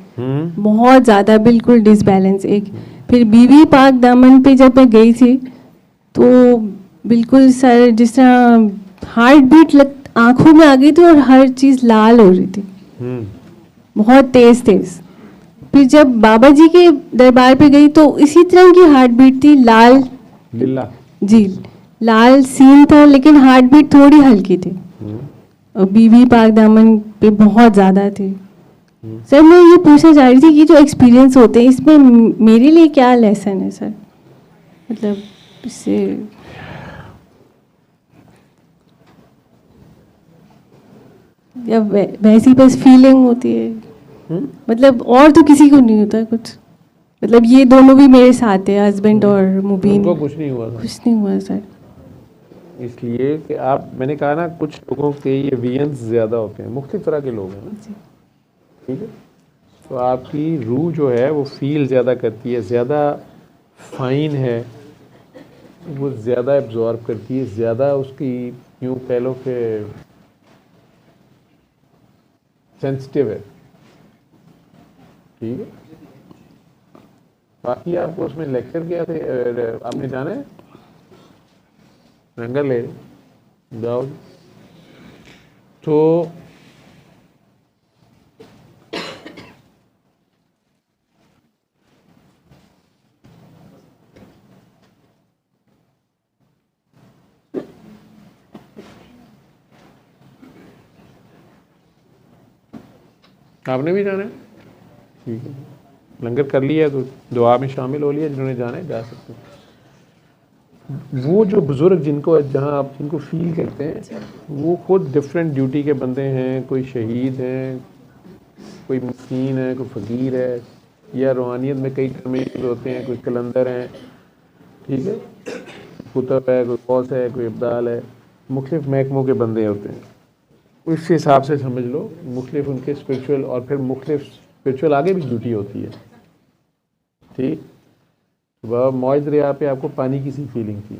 [SPEAKER 2] बहुत ज़्यादा बिल्कुल डिसबैलेंस एक। फिर बीबी पाक दामन पे जब मैं गई थी तो बिल्कुल सर जिस तरह हार्ट बीट आँखों में आ गई थी और हर चीज़ लाल हो रही थी, बहुत तेज़ तेज़। फिर जब बाबा जी के दरबार पे गई तो इसी तरह की हार्ट बीट थी, लाल
[SPEAKER 1] लिल्ला
[SPEAKER 2] जी, लाल सीन था, लेकिन हार्ट बीट थोड़ी हल्की थी। और बीबी पाक दामन पे बहुत ज़्यादा थी। सर मैं ये पूछना चाह रही थी कि जो एक्सपीरियंस होते हैं इसमें मेरे लिए क्या लेसन है सर, मतलब इससे या वैसी बस फीलिंग होती है, मतलब और तो किसी को नहीं होता कुछ, मतलब ये दोनों भी मेरे साथ है, हस्बैंड और मुबीन,
[SPEAKER 1] उनको कुछ नहीं हुआ था।
[SPEAKER 2] कुछ नहीं हुआ सर।
[SPEAKER 1] इसलिए कि आप, मैंने कहा ना, कुछ लोगों के ये वियंस ज़्यादा होते हैं, मुख्तलिफ तरह के लोग हैं ना, ठीक है, तो आपकी रूह जो है वो फील ज़्यादा करती है, ज़्यादा फाइन है, वो ज़्यादा एब्जॉर्ब करती है, ज़्यादा उसकी यूँ कह लो कि सेंसिटिव है, ठीक है। बाकी आपको उसमें लेक्चर किया थे, आपने जाना है लंगर ले जाओ तो आपने भी जाना है, ठीक है, लंगर कर लिया तो दुआ में शामिल हो लिया, जिन्होंने जाना है जा सकते हैं। वो जो बुज़ुर्ग जिनको, जहाँ आप जिनको फील करते हैं, वो खुद डिफरेंट ड्यूटी के बंदे हैं, कोई शहीद हैं, कोई मस्कीन है, कोई फ़कीर है, या रूहानियत में कई तमीज़ होते हैं, कोई कलंदर हैं, ठीक है, कुतब है, कोई कौस है, कोई अब्दाल है, मुख्तलिफ महकमों के बंदे होते हैं। उस हिसाब से समझ लो मुख्तलिफ उनके स्पिरिचुअल, और फिर मुख्तलिफ स्पिरिचुअल आगे भी ड्यूटी होती है, ठीक। वह मौज दरिया पे आपको पानी की सी फीलिंग थी,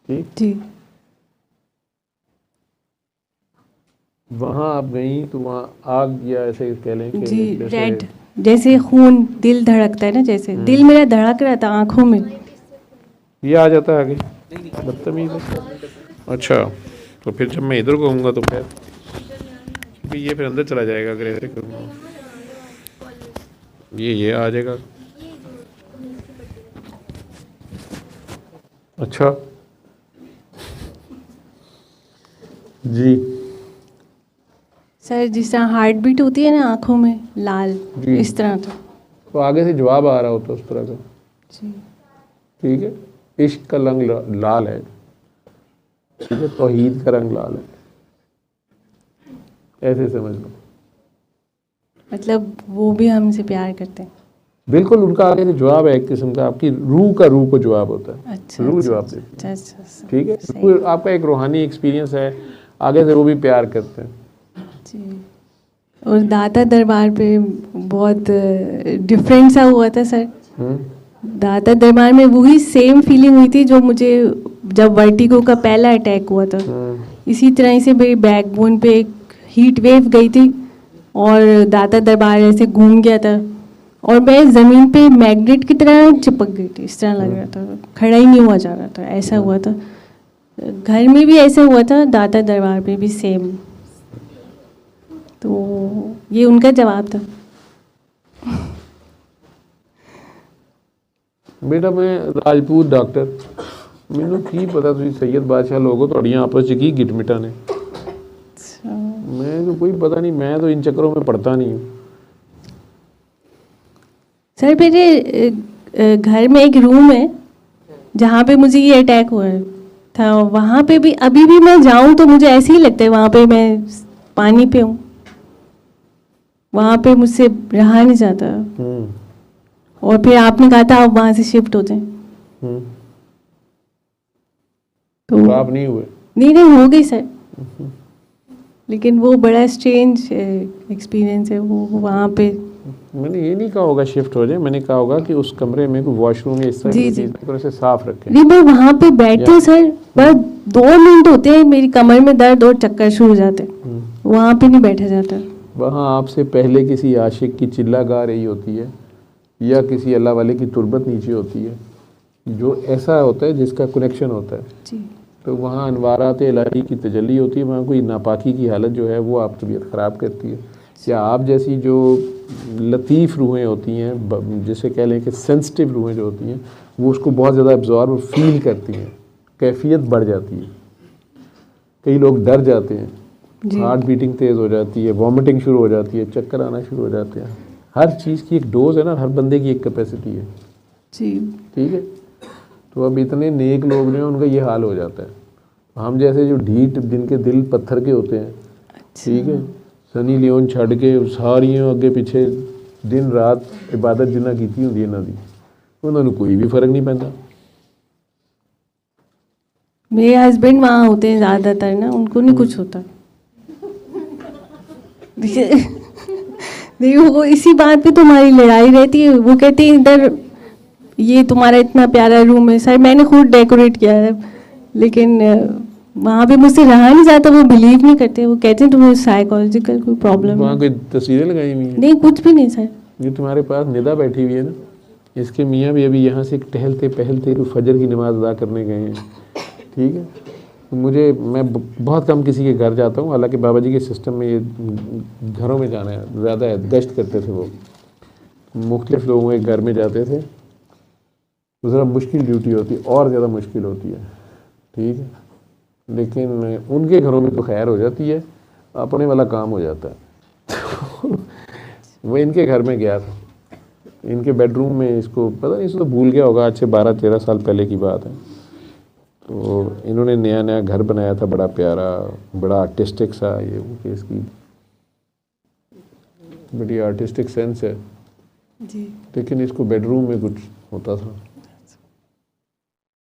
[SPEAKER 1] ठीक
[SPEAKER 2] जी,
[SPEAKER 1] वहाँ आप गई तो वहाँ आग, या ऐसे कह लें कि
[SPEAKER 2] जी, रेड जैसे खून, दिल धड़कता है ना, जैसे दिल मेरा धड़क रहा था आंखों में।
[SPEAKER 1] ये आ जाता है आगे, बदतमीज है। अच्छा, तो फिर जब मैं इधर को आऊँगा तो फिर ये फिर अंदर चला जाएगा, अगर ऐसे करूँगा ये आ जाएगा। अच्छा जी,
[SPEAKER 2] सर जिस तरह हार्ट बीट होती है ना आंखों में लाल,
[SPEAKER 1] जी।
[SPEAKER 2] इस तरह था।
[SPEAKER 1] तो आगे से जवाब आ रहा होता उस तरह का,
[SPEAKER 2] जी,
[SPEAKER 1] ठीक है। इश्क का रंग लाल है, ठीक है, तौहीद का रंग लाल है, ऐसे समझ लो।
[SPEAKER 2] मतलब वो भी हमसे प्यार करते हैं।
[SPEAKER 1] बिल्कुल, उनका आगे से जवाब है, एक किस्म का आपकी रूह का रूह को जवाब होता है।
[SPEAKER 2] अच्छा,
[SPEAKER 1] रूह
[SPEAKER 2] अच्छा,
[SPEAKER 1] जवाब देती है,
[SPEAKER 2] अच्छा,
[SPEAKER 1] ठीक है।
[SPEAKER 2] सही।
[SPEAKER 1] रूह आपका एक रूहानी एक्सपीरियंस है, आगे से वो भी प्यार करते हैं।
[SPEAKER 2] जी, और दाता दरबार पे बहुत डिफरेंट सा हुआ था सर। दाता दरबार में वही सेम फीलिंग हुई थी जो मुझे जब वर्टिगो का पहला अटैक हुआ था। इसी तरह से मेरी बैकबोन पे एक हीट वेव गई थी और दाता दरबार ऐसे घूम गया था और मैं ज़मीन पे मैग्नेट की तरह चिपक गई थी, इस तरह लग रहा था, खड़ा ही नहीं हुआ जा रहा था, ऐसा हुआ था। घर में भी ऐसा हुआ था, दाता दरबार पे भी सेम। तो ये उनका जवाब था।
[SPEAKER 1] बेटा मैं राजपूत डॉक्टर, मैनू की पता तुम सैयद बादशाह लोगो थोड़ियां आपस च की गिट मिटा ने, मैं तो कोई पता नहीं, मैं तो इन चक्करों में पड़ता नहीं हूँ।
[SPEAKER 2] सर मेरे घर में एक रूम है जहाँ पे मुझे ये अटैक हुआ है, था। वहाँ पे भी अभी भी मैं जाऊँ तो मुझे ऐसे ही लगता है वहाँ पे मैं पानी पे हूँ, वहाँ पे मुझसे रहा नहीं जाता। और फिर आपने कहा था आप वहाँ से शिफ्ट हो जाएं,
[SPEAKER 1] तो आप नहीं हुए?
[SPEAKER 2] नहीं हो गई सर, लेकिन वो बड़ा स्ट्रेंज एक्सपीरियंस है वो वहाँ पे।
[SPEAKER 1] मैंने ये नहीं कहा होगा शिफ्ट हो जाए, मैंने कहा होगा कि उस कमरे में कोई वॉशरूम या इस तरह की चीज़ थोड़ा से साफ रखें।
[SPEAKER 2] नहीं मैं वहाँ पे बैठी सर, बस 2 मिनट होते हैं मेरी कमर में दर्द और चक्कर शुरू हो जाते हैं, वहाँ पे नहीं बैठा जाता।
[SPEAKER 1] वहाँ आपसे पहले किसी आशिक की चिल्ला गा रही होती है या किसी अल्लाह वाले की तुरबत नीचे होती है, जो ऐसा होता है जिसका कनेक्शन होता है
[SPEAKER 2] जी।
[SPEAKER 1] तो वहाँ अनवारात इलाही की तजल्ली होती है। वहाँ कोई नापाकी की हालत जो है वो आप तबीयत ख़राब करती है, या आप जैसी जो लतीफ़ रूहें होती हैं, जिसे कह लें कि सेंसिटिव रूहें जो होती हैं, वो उसको बहुत ज़्यादा एब्जॉर्ब फील करती हैं, कैफियत बढ़ जाती है। कई लोग डर जाते हैं, हार्ट बीटिंग तेज़ हो जाती है, वॉमिटिंग शुरू हो जाती है, चक्कर आना शुरू हो जाते हैं। हर चीज़ की एक डोज है ना, हर बंदे की एक कैपेसिटी है
[SPEAKER 2] जी।
[SPEAKER 1] ठीक है। तो अब इतने नेक लोग जो हैं उनका ये हाल हो जाता है। हम जैसे जो ढीठ जिनके दिल पत्थर के होते हैं, ठीक है, सनी लियोन छड़ के सारियों अगे पीछे दिन रात इबादत जिन्ना की होंगी इन्हों की, उन्होंने कोई भी फर्क नहीं पैंता।
[SPEAKER 2] मेरे हस्बैंड वहाँ होते हैं ज़्यादातर ना, उनको नहीं कुछ होता। नहीं वो इसी बात पे तुम्हारी लड़ाई रहती है, वो कहते हैं इधर ये तुम्हारा इतना प्यारा रूम है सर, मैंने खुद डेकोरेट किया है, लेकिन वहाँ पे मुझसे रहा नहीं जाता, वो बिलीव नहीं करते, वो कहते हैं तुम्हें साइकोलॉजिकल कोई प्रॉब्लम है।
[SPEAKER 1] वहाँ कोई तस्वीरें लगाई हुई हैं?
[SPEAKER 2] नहीं कुछ भी नहीं सर।
[SPEAKER 1] ये तुम्हारे पास निदा बैठी हुई है ना, इसके मियाँ भी अभी यहाँ से टहलते पहलते तो फजर की नमाज़ अदा करने गए हैं, ठीक है। तो मैं बहुत कम किसी के घर जाता हूँ, हालांकि बाबा जी के सिस्टम में ये घरों में जाना है ज़्यादा है, गश्त करते थे वो, मुख्तलिफ लोगों के घर में जाते थे, तो ज़रा मुश्किल ड्यूटी होती है, और ज़्यादा मुश्किल होती है, ठीक है। लेकिन उनके घरों में तो खैर हो जाती है, अपने वाला काम हो जाता है। वो इनके घर में गया था, इनके बेडरूम में, इसको पता नहीं, इसको तो भूल गया होगा, आज से 12-13 साल पहले की बात है। तो इन्होंने नया घर बनाया था, बड़ा प्यारा, बड़ा आर्टिस्टिक सा, ये वो कि इसकी बड़ी आर्टिस्टिक सेंस है
[SPEAKER 2] जी।
[SPEAKER 1] लेकिन इसको बेडरूम में कुछ होता था।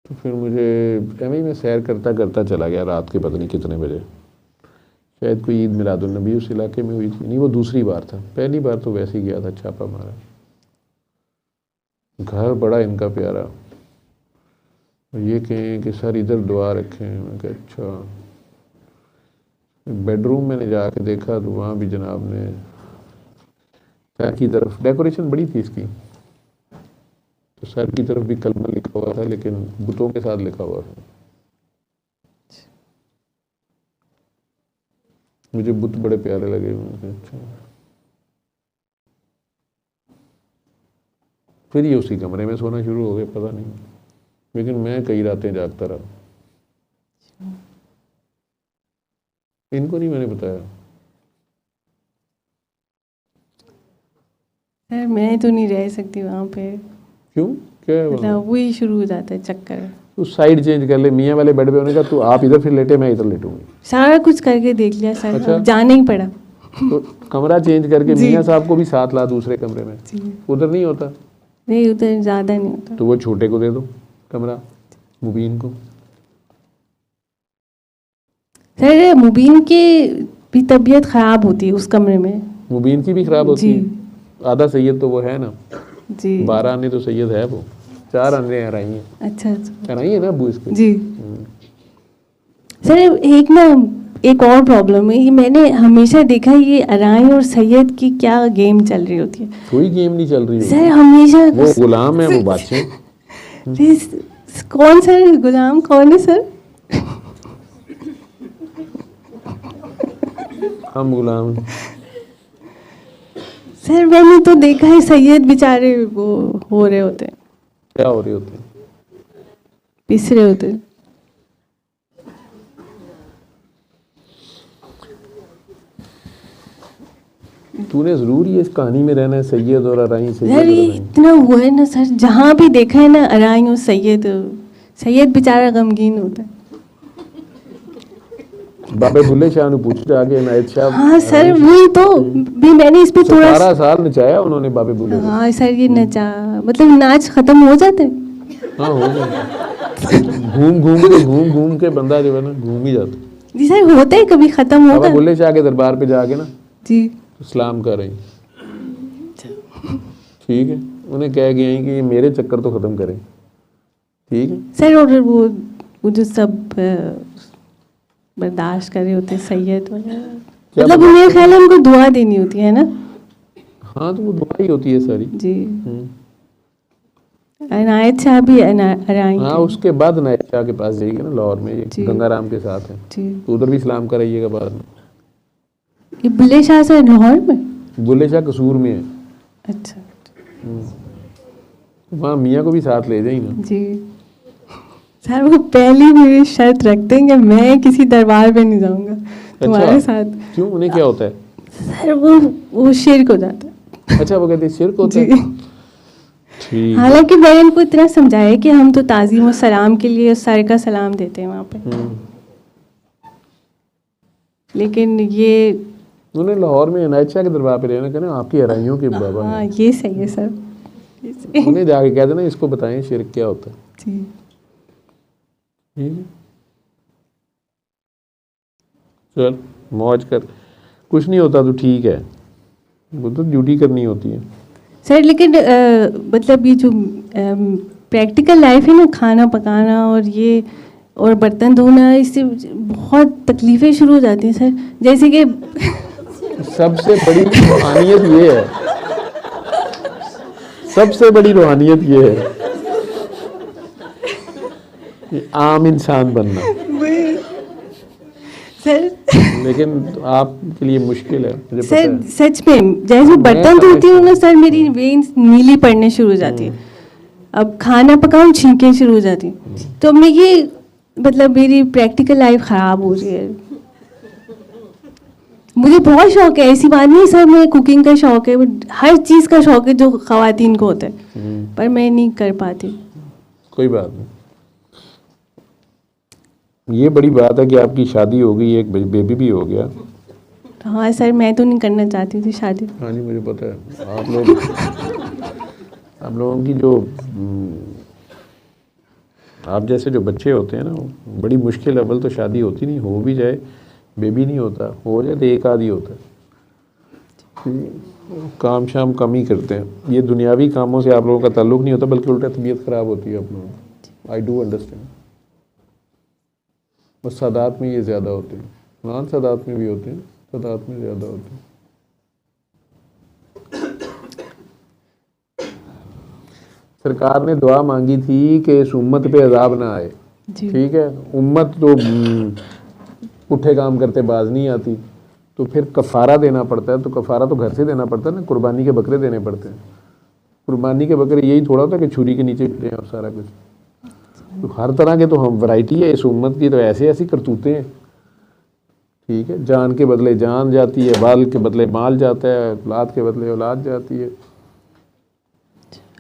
[SPEAKER 1] तो फिर मुझे एवं ही मैं सैर करता करता चला गया, रात के पता नहीं कितने बजे, शायद कोई ईद मिलादुन्नबी उस इलाके में हुई थी, नहीं वो दूसरी बार था, पहली बार तो वैसे ही गया था, छापा मारा। घर बड़ा इनका प्यारा, ये कहें कि सर इधर दुआ रखें, मैं कहा अच्छा। बेडरूम मैंने जाके देखा तो वहाँ भी जनाब ने सर की तरफ डेकोरेशन बड़ी थी इसकी, तो सर की तरफ भी कलमा लिखा हुआ था, लेकिन बुतों के साथ लिखा हुआ था। मुझे बुत बड़े प्यारे लगे, अच्छा। फिर ये उसी कमरे में सोना शुरू हो गए, पता नहीं, लेकिन मैं कई रातें जागता रहा। इनको नहीं मैंने बताया।
[SPEAKER 2] सर मैं तो नहीं रह सकती वहाँ पे।
[SPEAKER 1] क्यों, क्या है?
[SPEAKER 2] मतलब वही शुरू हो जाता है चक्कर।
[SPEAKER 1] तू साइड चेंज कर ले, मियाँ वाले बेड पे होने का, तू आप इधर फिर लेटे, मैं इधर लेटूंगी।
[SPEAKER 2] सारा कुछ करके देख लिया सर,
[SPEAKER 1] अच्छा?
[SPEAKER 2] जाना ही पड़ा।
[SPEAKER 1] तो कमरा चेंज करके मियाँ साहब को भी साथ ला दूसरे कमरे में, उधर नहीं होता?
[SPEAKER 2] नहीं उधर ज़्यादा नहीं होता।
[SPEAKER 1] तो वो छोटे को दे दो कमरा, मुबीन को।
[SPEAKER 2] सर मुबीन की भी तबीयत ख़राब होती है उस कमरे में।
[SPEAKER 1] मुबीन की भी खराब होती है? आधा सैयद तो वो है ना
[SPEAKER 2] जी,
[SPEAKER 1] 12 आने तो सैयद है वो, 4 आने हराई हैं।
[SPEAKER 2] अच्छा अच्छा
[SPEAKER 1] हराई है ना अबू इसके?
[SPEAKER 2] जी। सर एक और प्रॉब्लम है, ये मैंने हमेशा देखा है, ये अराई और सैयद की क्या गेम चल रही होती है।
[SPEAKER 1] कोई गेम नहीं चल रही
[SPEAKER 2] सर हमेशा
[SPEAKER 1] वो गुलाम है, वो बादशाह।
[SPEAKER 2] कौन सर गुलाम कौन है सर?
[SPEAKER 1] हम गुलाम।
[SPEAKER 2] सर मैंने तो देखा है सैयद बेचारे वो हो रहे होते हैं।
[SPEAKER 1] क्या हो रहे होते हैं?
[SPEAKER 2] पिस रहे होते हैं।
[SPEAKER 1] तूने जरूर ये इस कहानी में रहना है, सैयद और अराई,
[SPEAKER 2] सर ये
[SPEAKER 1] सैयद
[SPEAKER 2] इतना हुआ है ना सर, जहाँ भी देखा है ना अराई और सैयद बेचारा गमगीन होता है।
[SPEAKER 1] बाबे बुल्ले शाह ने पूछा जाके इनायत शाह।
[SPEAKER 2] हाँ सर वही तो भी मैंने इस पे थोड़ा
[SPEAKER 1] 17 साल नचाया उन्होंने बाबे बुल्ले को।
[SPEAKER 2] हाँ सर ये नचा मतलब नाच खत्म हो जाता है।
[SPEAKER 1] हाँ हो गया, घूम घूम के बंदा जो है ना घूम ही जाता है।
[SPEAKER 2] जी सर होता है कभी खत्म
[SPEAKER 1] बाबा
[SPEAKER 2] होगा
[SPEAKER 1] बुल्ले शाह के दरबार पे जाके ना
[SPEAKER 2] जी
[SPEAKER 1] तो सलाम कर रही, ठीक है, उन्हें कह गए हैं कि ये मेरे चक्कर तो ख़त्म करें, ठीक है।
[SPEAKER 2] सर और वो जो सब बर्दाश्त कर रहे होते हैं सैयद वगैरह मतलब मेरे ख्याल है उनको दुआ देनी होती है ना।
[SPEAKER 1] हाँ तो वो दुआ ही होती है सारी।
[SPEAKER 2] जी अनायत शाह भी अराई
[SPEAKER 1] हाँ उसके बाद इनायत शाह के पास जाइएगा ना लाहौर में, ये
[SPEAKER 2] जी।
[SPEAKER 1] गंगाराम के साथ है,
[SPEAKER 2] जी
[SPEAKER 1] तो उधर भी सलाम कराइएगा बाद में।
[SPEAKER 2] ये बुल्ले शाह सर लाहौर में।
[SPEAKER 1] बुल्ले शाह कसूर में है,
[SPEAKER 2] अच्छा
[SPEAKER 1] वहाँ मियाँ को भी साथ ले जाइए ना।
[SPEAKER 2] जी सर वो पहली मेरी शर्त रखते हैं कि मैं किसी दरबार पे नहीं जाऊंगा तुम्हारे साथ।
[SPEAKER 1] क्यों, उन्हें क्या होता है?
[SPEAKER 2] सर वो शिर्क हो जाता है।
[SPEAKER 1] अच्छा वो कहते हैं शिर्क होता
[SPEAKER 2] जी
[SPEAKER 1] है, ठीक।
[SPEAKER 2] हालांकि मैंने इनको इतना समझाया कि हम तो ताज़ीम और सलाम के लिए सर का सलाम देते हैं वहाँ पे, लेकिन ये
[SPEAKER 1] उन्हें लाहौर में इनायत शाह के दरबार पे रहना, कहना आपकी हराइयों के बाबा
[SPEAKER 2] हाँ
[SPEAKER 1] हैं।
[SPEAKER 2] ये सही है सर ये सही है।
[SPEAKER 1] उन्हें जाके कह देना इसको बताएं शिर्क क्या होता है,
[SPEAKER 2] जी
[SPEAKER 1] ठीक है। चल मौज कर, कुछ नहीं होता तो ठीक है, वो तो ड्यूटी करनी होती है।
[SPEAKER 2] सर लेकिन मतलब ये जो प्रैक्टिकल लाइफ है ना, खाना पकाना और ये और बर्तन धोना, इससे बहुत तकलीफ़ें शुरू हो जाती हैं सर। जैसे कि
[SPEAKER 1] सबसे बड़ी रूहानियत ये है, सबसे बड़ी रूहानियत ये है कि आम इंसान बनना,
[SPEAKER 2] सर
[SPEAKER 1] लेकिन आपके लिए मुश्किल है मुझे पता
[SPEAKER 2] सर
[SPEAKER 1] है।
[SPEAKER 2] सच में जैसे बर्तन धोती हूँ ना सर मेरी वेन्स नीली पड़ने शुरू हो जाती है। अब खाना पकाऊँ छींकें शुरू हो जाती हैं। तो मैं ये मतलब मेरी प्रैक्टिकल लाइफ ख़राब हो रही है। मुझे बहुत शौक है, ऐसी बात नहीं सर, मुझे कुकिंग का शौक है, हर चीज़ का शौक है जो ख़वातीन को होता है, पर मैं नहीं कर पाती।
[SPEAKER 1] कोई बात नहीं, ये बड़ी बात है कि आपकी शादी हो गई, एक बेबी भी हो गया।
[SPEAKER 2] हाँ सर मैं तो नहीं करना चाहती थी शादी।
[SPEAKER 1] हाँ जी मुझे पता है, आप लोगों की जो आप जैसे जो बच्चे होते हैं ना, वो बड़ी मुश्किल अव्वल तो शादी होती नहीं, हो भी जाए बेबी नहीं होता, हो जाए तो एक आदि होता है, काम शाम कम ही करते हैं। ये दुनियावी कामों से आप लोगों का ताल्लुक़ नहीं होता, बल्कि उल्टा तबीयत ख़राब होती है आप लोगों की। आई डू अंडरस्टैंड, बस सादात में ये ज़्यादा होते हैं, नॉन सादात में भी होते हैं, सादात में ज़्यादा होते हैं। सरकार ने दुआ मांगी थी कि इस उम्मत पे अजाब ना आए, ठीक है। उम्मत तो पुट्ठे काम करते बाज नहीं आती, तो फिर कफ़ारा देना पड़ता है, तो कफ़ारा तो घर से देना पड़ता है ना, कुर्बानी के बकरे देने पड़ते हैं। कुर्बानी के बकरे यही थोड़ा होता है कि छुरी के नीचे फिरे और सारा कुछ, तो हर तरह के तो हम वैरायटी है इस उम्मत की, तो ऐसे ऐसी करतूतें हैं, ठीक है। जान के बदले जान जाती है, बाल के बदले बाल जाता है, औलाद के बदले औलाद जाती है।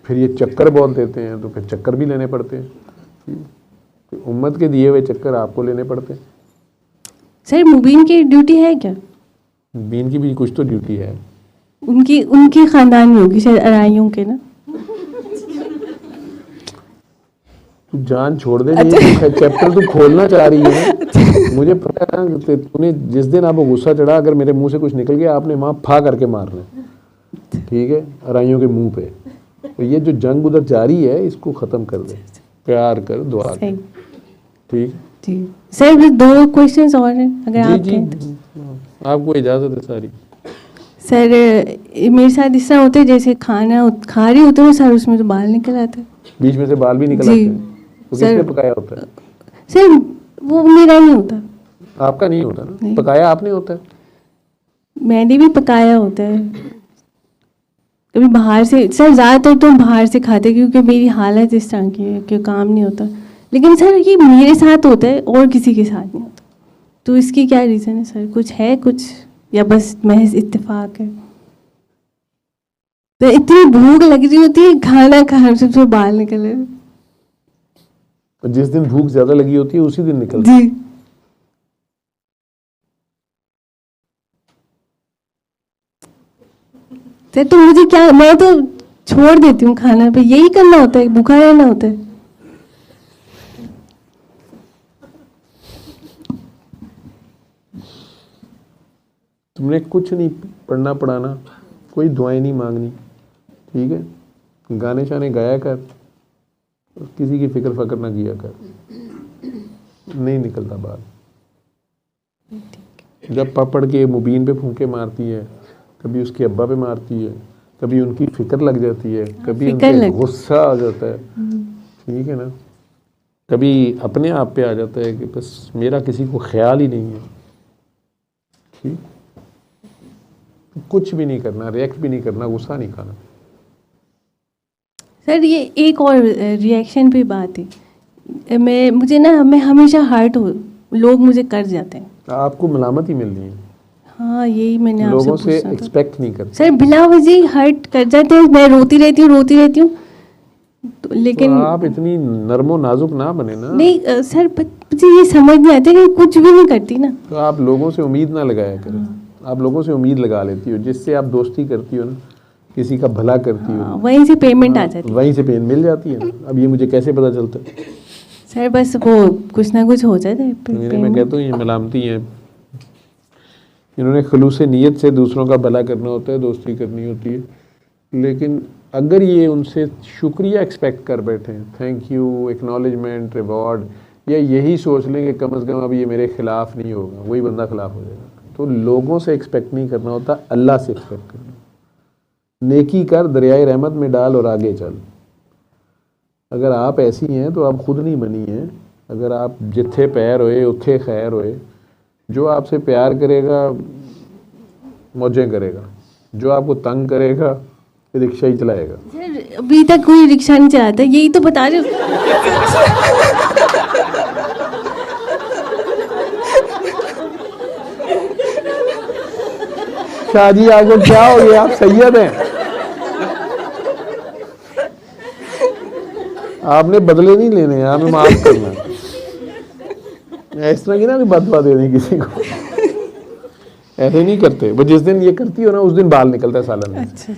[SPEAKER 1] फिर ये चक्कर बोल देते हैं, तो फिर चक्कर भी लेने पड़ते हैं, तो उम्मत के दिए हुए चक्कर आपको लेने पड़ते हैं।
[SPEAKER 2] सर मुबीन की ड्यूटी है क्या?
[SPEAKER 1] बीन की भी कुछ तो ड्यूटी है,
[SPEAKER 2] उनकी ख़ानदान में होगी शायद, अराइयों के ना।
[SPEAKER 1] तू जान छोड़ दे, ये चैप्टर तू खोलना चाह रही है ना, मुझे पता है ना, तूने जिस दिन आपको गुस्सा चढ़ा, अगर मेरे मुंह से कुछ निकल गया आपने वहाँ फा करके मारना, ठीक है, अराइयों के मुंह पे। तो ये जो जंग उधर जारी है इसको ख़त्म कर दे, प्यार कर, दुआ कर, ठीक
[SPEAKER 2] जी। सर 2 क्वेश्चंस और हैं अगर आप
[SPEAKER 1] जी
[SPEAKER 2] कहें तो।
[SPEAKER 1] जी, आपको इजाज़त है सारी।
[SPEAKER 2] सर मेरे साथ इस तरह होता है जैसे खाना खा रही होते हैं सर, उसमें तो बाल निकल आते हैं,
[SPEAKER 1] बीच में से बाल भी निकल
[SPEAKER 2] जी।
[SPEAKER 1] आते हैं, तो किसने पकाया होता है?
[SPEAKER 2] सर वो मेरा नहीं होता।
[SPEAKER 1] आपका नहीं होता ना,
[SPEAKER 2] नहीं।
[SPEAKER 1] पकाया आपने होता है।
[SPEAKER 2] मैंने भी पकाया होता है कभी बाहर से, सर ज़्यादातर तो बाहर से खाते क्योंकि मेरी हालत इस तरह की है कि काम नहीं होता। लेकिन सर ये मेरे साथ होता है और किसी के साथ नहीं होता, तो इसकी क्या रीज़न है सर? कुछ है कुछ, या बस महज इत्तेफाक है? तो इतनी भूख लग रही होती है, खाना खाने से तो बाल निकले।
[SPEAKER 1] जिस दिन भूख ज़्यादा लगी होती है उसी दिन निकलता है।
[SPEAKER 2] जी सर तो मुझे क्या, मैं तो छोड़ देती हूँ खाना पे, यही करना होता है, भूखा रहना होता है।
[SPEAKER 1] तुमने कुछ नहीं पढ़ना पढ़ाना, कोई दुआएं नहीं मांगनी, ठीक है? गाने शाने गाया कर, किसी की फिक्र फकर ना किया कर, नहीं निकलता बाहर। जब पढ़ के मुबीन पे फूंके मारती है, कभी उसके अब्बा पे मारती है, कभी उनकी फिक्र लग जाती है, कभी उनके गुस्सा आ जाता है, ठीक है ना, कभी अपने आप पे आ जाता है कि बस मेरा किसी को ख्याल ही नहीं है, ठीक? कुछ भी नहीं करना, रिएक्ट भी नहीं करना, गुस्सा नहीं खाना।
[SPEAKER 2] सर ये एक और रिएक्शन पे बात है, मैं हमेशा हर्ट हो, लोग मुझे कर जाते हैं।
[SPEAKER 1] आपको मलामत ही मिल रही है।
[SPEAKER 2] हाँ यही मैंने आपसे
[SPEAKER 1] लोगों से
[SPEAKER 2] पूछा था।
[SPEAKER 1] एक्सपेक्ट नहीं करते
[SPEAKER 2] सर बिला वजह हर्ट कर जाते हैं, मैं रोती रहती हूँ तो, लेकिन
[SPEAKER 1] तो आप इतनी नरमो नाजुक ना बने ना।
[SPEAKER 2] नहीं सर, मुझे ये समझ नहीं आता कि कुछ भी नहीं करती ना।
[SPEAKER 1] तो आप लोगों से उम्मीद ना लगाया करें। आप लोगों से उम्मीद लगा लेती हो, जिससे आप दोस्ती करती हो ना, किसी का भला करती हो,
[SPEAKER 2] वहीं से पेमेंट आ जाती है।
[SPEAKER 1] वहीं से पेन मिल जाती है ना। अब ये मुझे कैसे पता चलता है?
[SPEAKER 2] सर बस वो कुछ ना कुछ हो जाता है।
[SPEAKER 1] मैं कहता हूँ ये मलामती हैं, इन्होंने खलूस नीयत से दूसरों का भला करना होता है, दोस्ती करनी होती है। लेकिन अगर ये उनसे शुक्रिया एक्सपेक्ट कर बैठे, थैंक यू, एक्नॉलेजमेंट, रिवॉर्ड, या यही सोच लें कि कम से कम अब ये मेरे खिलाफ नहीं होगा, वही बंदा खिलाफ हो जाएगा। तो लोगों से एक्सपेक्ट नहीं करना होता, अल्लाह से एक्सपेक्ट करना। नेकी कर, दरियाए रहमत में डाल और आगे चल। अगर आप ऐसी हैं तो आप खुद नहीं बनी हैं। अगर आप जिथे पैर होए उत्थे खैर होए। जो आपसे प्यार करेगा मौजें करेगा, जो आपको तंग करेगा रिक्शा ही चलाएगा।
[SPEAKER 2] सर अभी तक कोई रिक्शा नहीं चलाता, यही तो बता रहे हो।
[SPEAKER 1] शादी आगे क्या हो गया? आप सैयद हैं, आपने बदले नहीं लेने, आपने माफ करना। इस तरह की ना बदवा देनी किसी को, ऐसे नहीं करते। वो जिस दिन ये करती हो ना, उस दिन बाल निकलता है सालन में।
[SPEAKER 2] अच्छा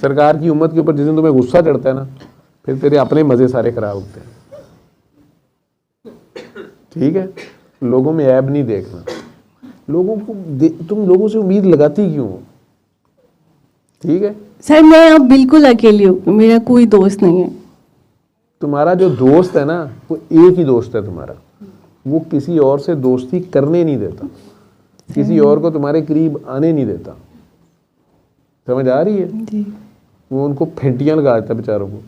[SPEAKER 1] सरकार की उम्मत के ऊपर जिस दिन तुम्हें गुस्सा चढ़ता है ना, फिर तेरे अपने मजे सारे खराब होते हैं, ठीक है? लोगों में ऐब नहीं देखना। लोगों को तुम लोगों से उम्मीद लगाती क्यों हो? ठीक है
[SPEAKER 2] सर, मैं अब बिल्कुल अकेली हूँ, मेरा कोई दोस्त नहीं है।
[SPEAKER 1] तुम्हारा जो दोस्त है ना, वो एक ही दोस्त है तुम्हारा, वो किसी और से दोस्ती करने नहीं देता, किसी और को तुम्हारे करीब आने नहीं देता। समझ आ रही है?
[SPEAKER 2] जी।
[SPEAKER 1] वो उनको फेंटियां लगा देता है बेचारों को,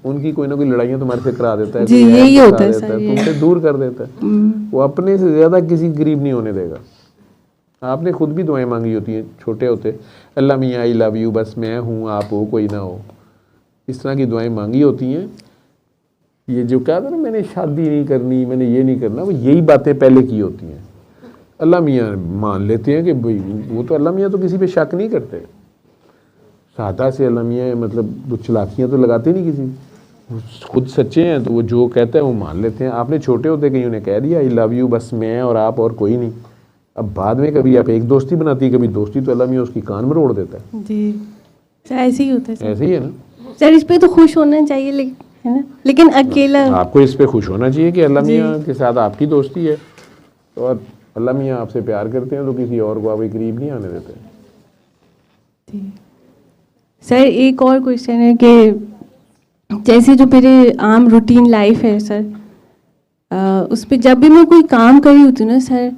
[SPEAKER 1] उनकी कोई ना कोई लड़ाइयाँ तुम्हारे से करा देता है,
[SPEAKER 2] जी,
[SPEAKER 1] कोई
[SPEAKER 2] यही
[SPEAKER 1] ऐप
[SPEAKER 2] होता
[SPEAKER 1] दिखा
[SPEAKER 2] है
[SPEAKER 1] देता
[SPEAKER 2] सर,
[SPEAKER 1] तुमसे दूर कर देता है। वो अपने से ज्यादा किसी गरीब नहीं होने देगा। आपने खुद भी दुआएं मांगी होती हैं छोटे होते, अल्लाह मियाँ आई लव यू, बस मैं हूँ आप हो कोई ना हो, इस तरह की दुआएं मांगी होती हैं। ये जो क्या था ना, मैंने शादी नहीं करनी, मैंने ये नहीं करना, वो यही बातें पहले की होती हैं। अल्लाह मियाँ मान लेते हैं कि भाई वो तो अल्लाह मियाँ तो किसी पे शक नहीं करते, सादा से अल्लाह मियाँ मतलब वो चलाकियाँ तो लगाते नहीं किसी, खुद सच्चे हैं तो वो जो कहते हैं वो मान लेते हैं। आपने छोटे होते कहीं उन्हें कह दिया आई लव यू, बस मैं और आप और कोई नहीं। अब बाद में कभी आप एक दोस्ती बनाती है, कभी दोस्ती, तो अल्लाह मियाँ उसकी कान में रोड़ देता है।
[SPEAKER 2] जी सर, ऐसे ही होता है सर।
[SPEAKER 1] ऐसे ही है ना
[SPEAKER 2] सर, इस पे तो खुश होना चाहिए, लेकिन है ना, लेकिन अकेला।
[SPEAKER 1] आपको इस पे खुश होना चाहिए कि अल्लाह मियाँ के साथ आपकी दोस्ती है, और अल्लाह मियाँ आपसे प्यार करते हैं तो किसी और को आपके करीब नहीं आने देते।
[SPEAKER 2] जी सर, एक और क्वेश्चन है कि जैसे जो मेरे आम रूटीन लाइफ है सर, उस पर जब भी मैं कोई काम कर रही होती हूँ ना सर,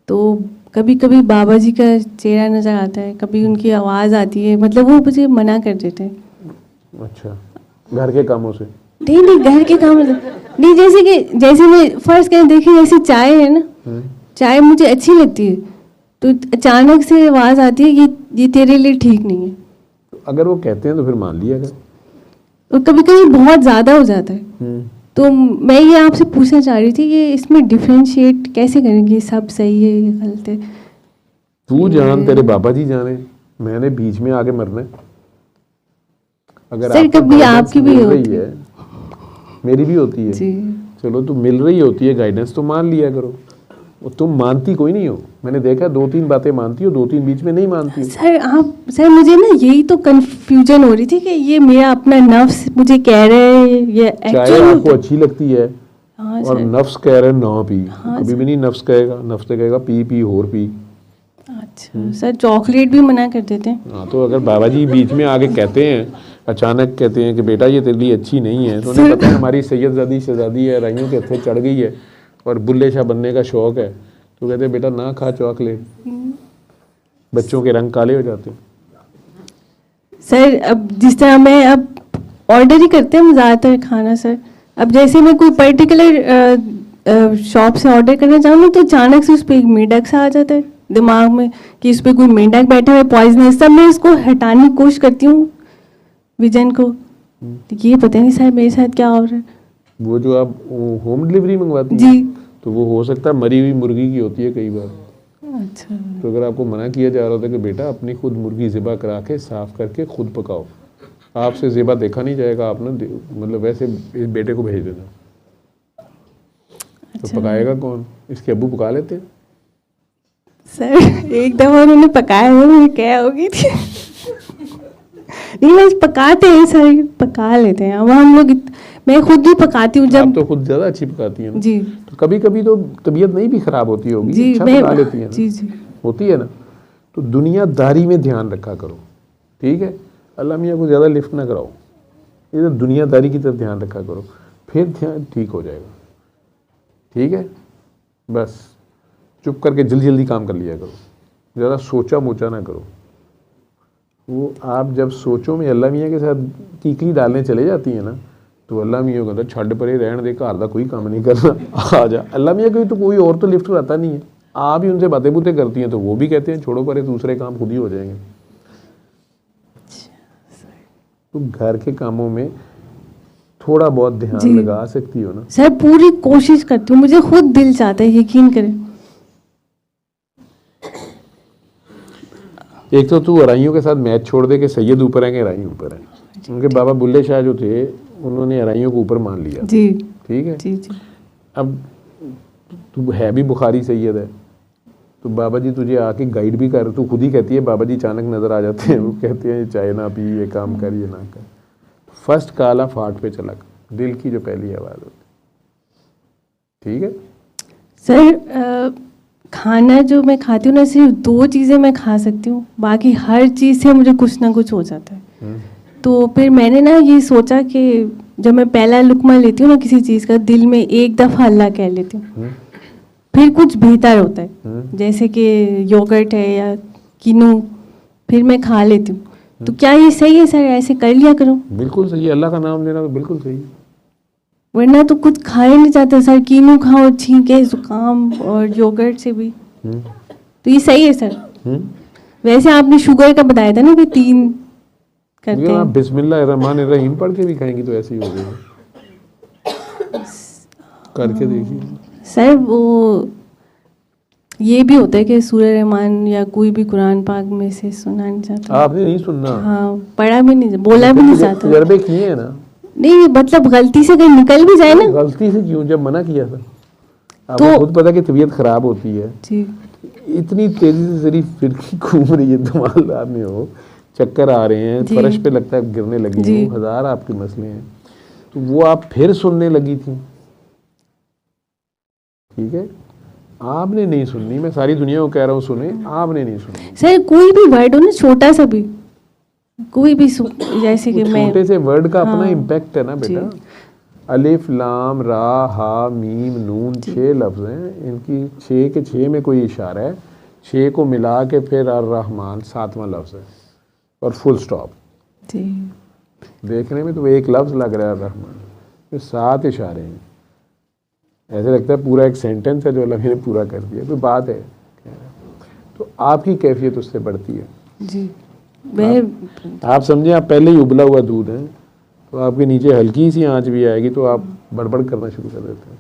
[SPEAKER 2] तो कभी कभी बाबा जी का चेहरा नज़र आता है, कभी उनकी आवाज़ आती है, मतलब वो मुझे मना कर देते हैं।
[SPEAKER 1] अच्छा, घर के कामों से?
[SPEAKER 2] नहीं, घर के काम नहीं, जैसे मैं फर्स्ट करें देखिए, जैसे चाय है ना, चाय मुझे अच्छी लगती है, तो अचानक से आवाज़ आती है ये तेरे लिए ठीक नहीं है।
[SPEAKER 1] अगर वो कहते हैं तो फिर मान लिया कर।
[SPEAKER 2] और कभी कभी बहुत ज़्यादा हो जाता है। तो मैं ये आपसे पूछना चाह रही थी कि इसमें डिफरेंशिएट कैसे करेंगे, सब सही है या गलत है?
[SPEAKER 1] तू जान, तेरे बाबा जी जाने, मैंने बीच में आके मरना है? अगर
[SPEAKER 2] सर कभी आपकी भी
[SPEAKER 1] मिल
[SPEAKER 2] होती
[SPEAKER 1] रही है, मेरी भी होती है,
[SPEAKER 2] जी।
[SPEAKER 1] चलो तो मिल रही होती है गाइडेंस, तो मान लिया करो। वो तुम मानती कोई नहीं हो, मैंने देखा 2-3 बातें मानती हो, 2-3 बीच में नहीं मानती हो।
[SPEAKER 2] सर मुझे ना यही तो कंफ्यूजन हो रही थी कि ये मेरा अपना नफ्स मुझे कह रहे है ये
[SPEAKER 1] चाय
[SPEAKER 2] एक्चुअल
[SPEAKER 1] आपको अच्छी लगती है
[SPEAKER 2] हाँ
[SPEAKER 1] और
[SPEAKER 2] सर।
[SPEAKER 1] नफ्स कह रहे ना पी,
[SPEAKER 2] हाँ
[SPEAKER 1] कभी भी नहीं नफ्स कहेगा, नफ्स तो कहेगा पी पी और पी।
[SPEAKER 2] अच्छा सर, चॉकलेट भी मना कर देते हैं।
[SPEAKER 1] हाँ, तो अगर बाबा जी बीच में आके कहते हैं, अचानक कहते हैं कि बेटा ये तेरे लिए अच्छी नहीं है, तो उन्हें पता है हमारी सैयदजादी शहजादी है, राइयों के हथे चढ़ गई है और बुल्ले शाह बनने का शौक है, तो कहते हैं बेटा ना खा चॉकलेट, बच्चों के रंग काले हो जाते हैं।
[SPEAKER 2] सर अब जिस तरह मैं अब ऑर्डर ही करते हैं हम ज़्यादातर खाना सर, अब जैसे मैं कोई पर्टिकुलर शॉप से ऑर्डर करना चाहूँ ना, तो अचानक से उस पर एक मेंढक सा आ जाता है दिमाग में कि इस पर कोई मेंढक बैठा है पॉइजनस, सब मैं इसको हटाने की कोशिश करती हूँ विजन को, तो ये पता नहीं सर मेरे साथ क्या हो रहा है।
[SPEAKER 1] वो जो आप होम डिलीवरी मंगवाती
[SPEAKER 2] जी।
[SPEAKER 1] हैं, तो वो हो सकता है मरी हुई मुर्गी की होती है कई बार।
[SPEAKER 2] अच्छा
[SPEAKER 1] तो अगर आपको मना किया जा रहा होता है कि बेटा अपनी खुद मुर्गी ज़िबा करा के साफ़ करके खुद पकाओ, आपसे ज़िबा देखा नहीं जाएगा, आपने मतलब वैसे इस बेटे को भेज देना। तो पकाएगा कौन? इसके अब्बू पका लेते हैं।
[SPEAKER 2] सर एक दफ़ा उन्होंने पकाया है, मुझे क्या होगी थी नहीं बस पकाते हैं सर, पका लेते हैं। अब हम लोग मैं खुद भी पकाती हूँ
[SPEAKER 1] आप
[SPEAKER 2] जब
[SPEAKER 1] तो खुद ज़्यादा अच्छी पकाती हैं ना।
[SPEAKER 2] जी
[SPEAKER 1] तो कभी कभी तो तबीयत नहीं भी ख़राब होती होगी,
[SPEAKER 2] जी
[SPEAKER 1] अच्छा
[SPEAKER 2] मैं
[SPEAKER 1] पका लेती हैं ना।
[SPEAKER 2] जी जी
[SPEAKER 1] होती है ना। तो दुनियादारी में ध्यान रखा करो, ठीक है। अल्लाह मियाँ को ज़्यादा लिफ्ट ना कराओ, ये तो दुनियादारी की तरफ ध्यान रखा करो, फिर ध्यान ठीक हो जाएगा, ठीक है। बस चुप करके जल्दी जल्दी काम कर लिया करो, ज़्यादा सोचा मोचा ना करो। वो आप जब सोचो में अल्लाह मियाँ के साथ कीकली डालने चले जाती हैं ना, तो अल्लाह मियाँ कहता छड़ परे रहने दे, घर का कोई काम नहीं करना, आ जा। अल्लाह मियाँ कोई तो कोई और तो लिफ्ट कराता नहीं है, आप ही उनसे बातें बूतें करती हैं, तो वो भी कहते हैं छोड़ो परे, दूसरे काम खुद ही हो जाएंगे। तो घर के कामों में थोड़ा बहुत ध्यान लगा सकती हो ना।
[SPEAKER 2] सर पूरी कोशिश करती हूँ, मुझे खुद दिल चाहता है, यकीन करें।
[SPEAKER 1] एक तो तू अराइयों के साथ मैच छोड़ दे कि सैयद ऊपर है कि अराई ऊपर है। उनके बाबा बुल्ले शाह जो थे, उन्होंने अराइयों को ऊपर मान लिया,
[SPEAKER 2] जी
[SPEAKER 1] ठीक है।
[SPEAKER 2] जी जी
[SPEAKER 1] अब तू है भी बुखारी सैयद है, तो बाबा जी तुझे आके गाइड भी कर, तू खुद ही कहती है बाबा जी अचानक नज़र आ जाते हैं, वो कहते हैं ये चाय ना पी, ये काम कर, ये ना कर। फर्स्ट काला फाट पे चला कर, दिल की जो पहली आवाज़ होती, ठीक है।
[SPEAKER 2] सर खाना जो मैं खाती हूँ ना, सिर्फ 2 चीज़ें मैं खा सकती हूँ, बाकी हर चीज़ से मुझे कुछ ना कुछ हो जाता है। तो फिर मैंने ना ये सोचा कि जब मैं पहला लुकमा लेती हूँ ना किसी चीज़ का, दिल में एक दफ़ा अल्लाह कह लेती हूँ, फिर कुछ बेहतर होता है, जैसे कि योगर्ट है या किनू, फिर मैं खा लेती हूँ। तो क्या ये सही है सर, ऐसे कर लिया करूँ?
[SPEAKER 1] बिल्कुल सही है, अल्लाह का नाम लेना तो बिल्कुल सही है।
[SPEAKER 2] वरना तो कुछ खाया नहीं जाता सर, कीनू खाओ छींके जुकाम, और योगर्ट से भी। तो ये सही है सर? वैसे आपने शुगर का बताया था ना कि 3 करते
[SPEAKER 1] आप
[SPEAKER 2] हैं।
[SPEAKER 1] बिस्मिल्लाहिर्रहमानिर्रहीम पढ़ के भी खाएंगी तो ऐसे ही हो जाएगा, करके देखिए।
[SPEAKER 2] सर वो ये भी होता है कि सूरह रहमान या कोई भी कुरान पाक में से सुना नहीं चाहता।
[SPEAKER 1] आपने नहीं सुनना,
[SPEAKER 2] हाँ पढ़ा भी नहीं, बोला भी नहीं चाहता।
[SPEAKER 1] तजर्बे किए हैं ना।
[SPEAKER 2] नहीं मतलब गलती से कहीं निकल भी जाए ना।
[SPEAKER 1] गलती से क्यों, जब मना किया था आपको
[SPEAKER 2] तो
[SPEAKER 1] खुद पता कि तबीयत खराब होती है,
[SPEAKER 2] जी
[SPEAKER 1] इतनी तेजी से शरीफ फिरकी घूम रही है, धमालदार में हो, चक्कर आ रहे हैं,
[SPEAKER 2] जी।
[SPEAKER 1] फर्श पे लगता है गिरने लगी
[SPEAKER 2] जी।
[SPEAKER 1] हो, 1000 आपके मसले हैं, तो वो आप फिर सुनने लगी थी, ठीक है। आपने नहीं सुननी, मैं सारी दुनिया को कह रहा हूँ सुने, आपने नहीं सुननी।
[SPEAKER 2] सर कोई भी वर्ड हो ना, छोटा सा भी, कोई भी जैसे कि मैं
[SPEAKER 1] छोटे से वर्ड का अपना
[SPEAKER 2] हाँ,
[SPEAKER 1] इम्पैक्ट है ना बेटा। अलिफ लाम रा हा मीम नून 6 लफ्ज़ हैं, इनकी 6 के 6 में कोई इशारा है, 6 को मिला के फिर अर रहमान 7वां लफ्ज़ है और फुल स्टॉप।
[SPEAKER 2] जी
[SPEAKER 1] देखने में तो एक लफ्ज़ लग रहा है रहमान, फिर 7 इशारे हैं, ऐसे लगता है पूरा एक सेंटेंस है जो अल्लाह ने पूरा कर दिया, कोई बात है। तो आपकी कैफियत उससे बढ़ती है
[SPEAKER 2] जी। मैं
[SPEAKER 1] आप समझे, आप पहले ही उबला हुआ दूध है, तो आपके नीचे हल्की सी आंच भी आएगी तो आप बड़बड़ करना शुरू कर देते हैं।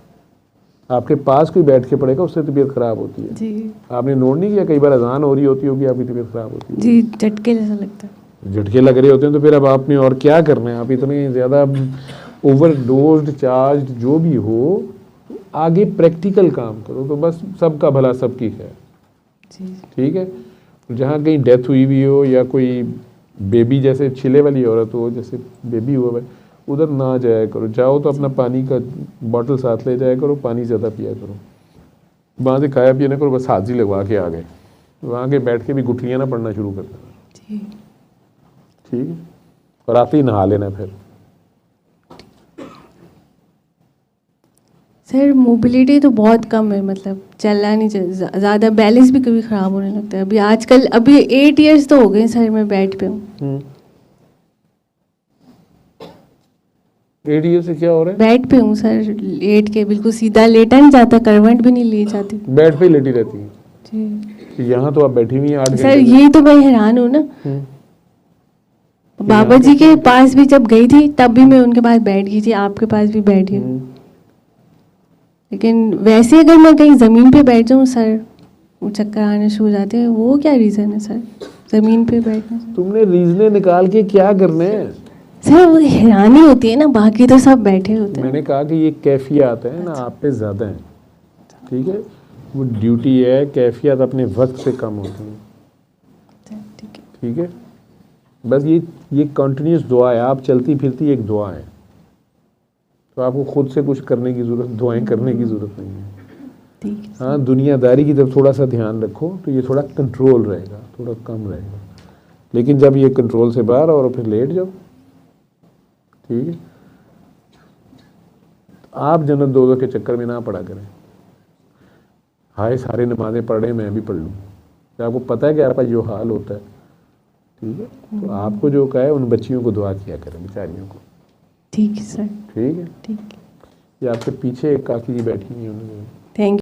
[SPEAKER 1] आपके पास कोई बैठ के पड़ेगा, उससे तबीयत खराब होती है।
[SPEAKER 2] जी
[SPEAKER 1] आपने नोट नहीं किया, कई बार अजान हो रही होती होगी, आपकी तबीयत खराब होती है,
[SPEAKER 2] जी झटके जैसा लगता है।
[SPEAKER 1] झटके लग रहे होते हैं, तो फिर अब आपने और क्या करना है, आप इतने ज़्यादा ओवरडोज्ड चार्ज जो भी हो, आगे प्रैक्टिकल काम करो, तो बस सबका भला सबकी खैर।
[SPEAKER 2] जी
[SPEAKER 1] ठीक है, जहाँ कहीं डेथ हुई भी हो या कोई बेबी जैसे छिले वाली औरत हो, जैसे बेबी हुआ है, उधर ना जाया करो। जाओ तो अपना पानी का बॉटल साथ ले जाया करो, पानी ज़्यादा पिया करो। वहाँ से खाया पिया ना करो, बस हाजिरी लगवा के आ गए, वहाँ के बैठ के भी गुठलियाँ ना पड़ना शुरू कर देना।
[SPEAKER 2] जी
[SPEAKER 1] ठीक है, और आते ही नहा लेना फिर।
[SPEAKER 2] सर मोबिलिटी तो बहुत कम है, मतलब चलना नहीं ज़्यादा, बैलेंस भी कभी ख़राब होने लगता है। अभी आजकल अभी 8 इयर्स तो हो गए सर मैं बेड पे हूँ।
[SPEAKER 1] 8 ईयर से क्या हो रहा है?
[SPEAKER 2] बेड पे हूँ सर, लेट के, बिल्कुल सीधा लेटा नहीं जाता, करवट भी नहीं ली जाती।
[SPEAKER 1] बेड पे ही लेटी रहती है?
[SPEAKER 2] जी
[SPEAKER 1] यहाँ तो आप बैठी हुई हैं 8 घंटे
[SPEAKER 2] सर,
[SPEAKER 1] से।
[SPEAKER 2] यही तो मैं हैरान हूँ ना। बाबा जी के पास भी जब गई थी तब भी मैं उनके पास बैठ गई थी, आपके पास भी बैठी हूँ। लेकिन वैसे अगर मैं कहीं ज़मीन पे बैठ जाऊँ सर, वो चक्कर आने शुरू हो जाते हैं। वो क्या रीज़न है सर ज़मीन पे बैठने से?
[SPEAKER 1] तुमने रीजने निकाल के क्या करने हैं?
[SPEAKER 2] सर वो हैरानी होती है ना, बाकी तो सब बैठे होते हैं।
[SPEAKER 1] मैंने कहा कि ये कैफियत है ना आप पे ज़्यादा है। ठीक है, वो ड्यूटी है, कैफियत अपने वक्त से कम होती है।
[SPEAKER 2] ठीक है।
[SPEAKER 1] ठीक है, बस ये कंटिन्यूस दुआ है, आप चलती फिरती एक दुआ है, तो आपको खुद से कुछ करने की ज़रूरत, दुआएं करने की ज़रूरत नहीं है।
[SPEAKER 2] ठीक है।
[SPEAKER 1] हाँ, दुनियादारी की तरफ थोड़ा सा ध्यान रखो तो ये थोड़ा कंट्रोल रहेगा, थोड़ा कम रहेगा। लेकिन जब ये कंट्रोल से बाहर और फिर लेट जाओ। ठीक है, आप जन्नत दोज़ख के चक्कर में ना पड़ा करें। हाय सारे नमाज़ें पढ़ रहे, मैं भी पढ़ लूँ, तो आपको पता है कि आपका जो हाल होता है। ठीक है, तो आपको जो कहा है उन बच्चियों को दुआ किया करें, बेचारियों को।
[SPEAKER 2] ठीक है सर।
[SPEAKER 1] ठीक है,
[SPEAKER 2] ठीक है।
[SPEAKER 1] ये आपके पीछे एक काकी जी बैठी हुई हैं, उन्होंने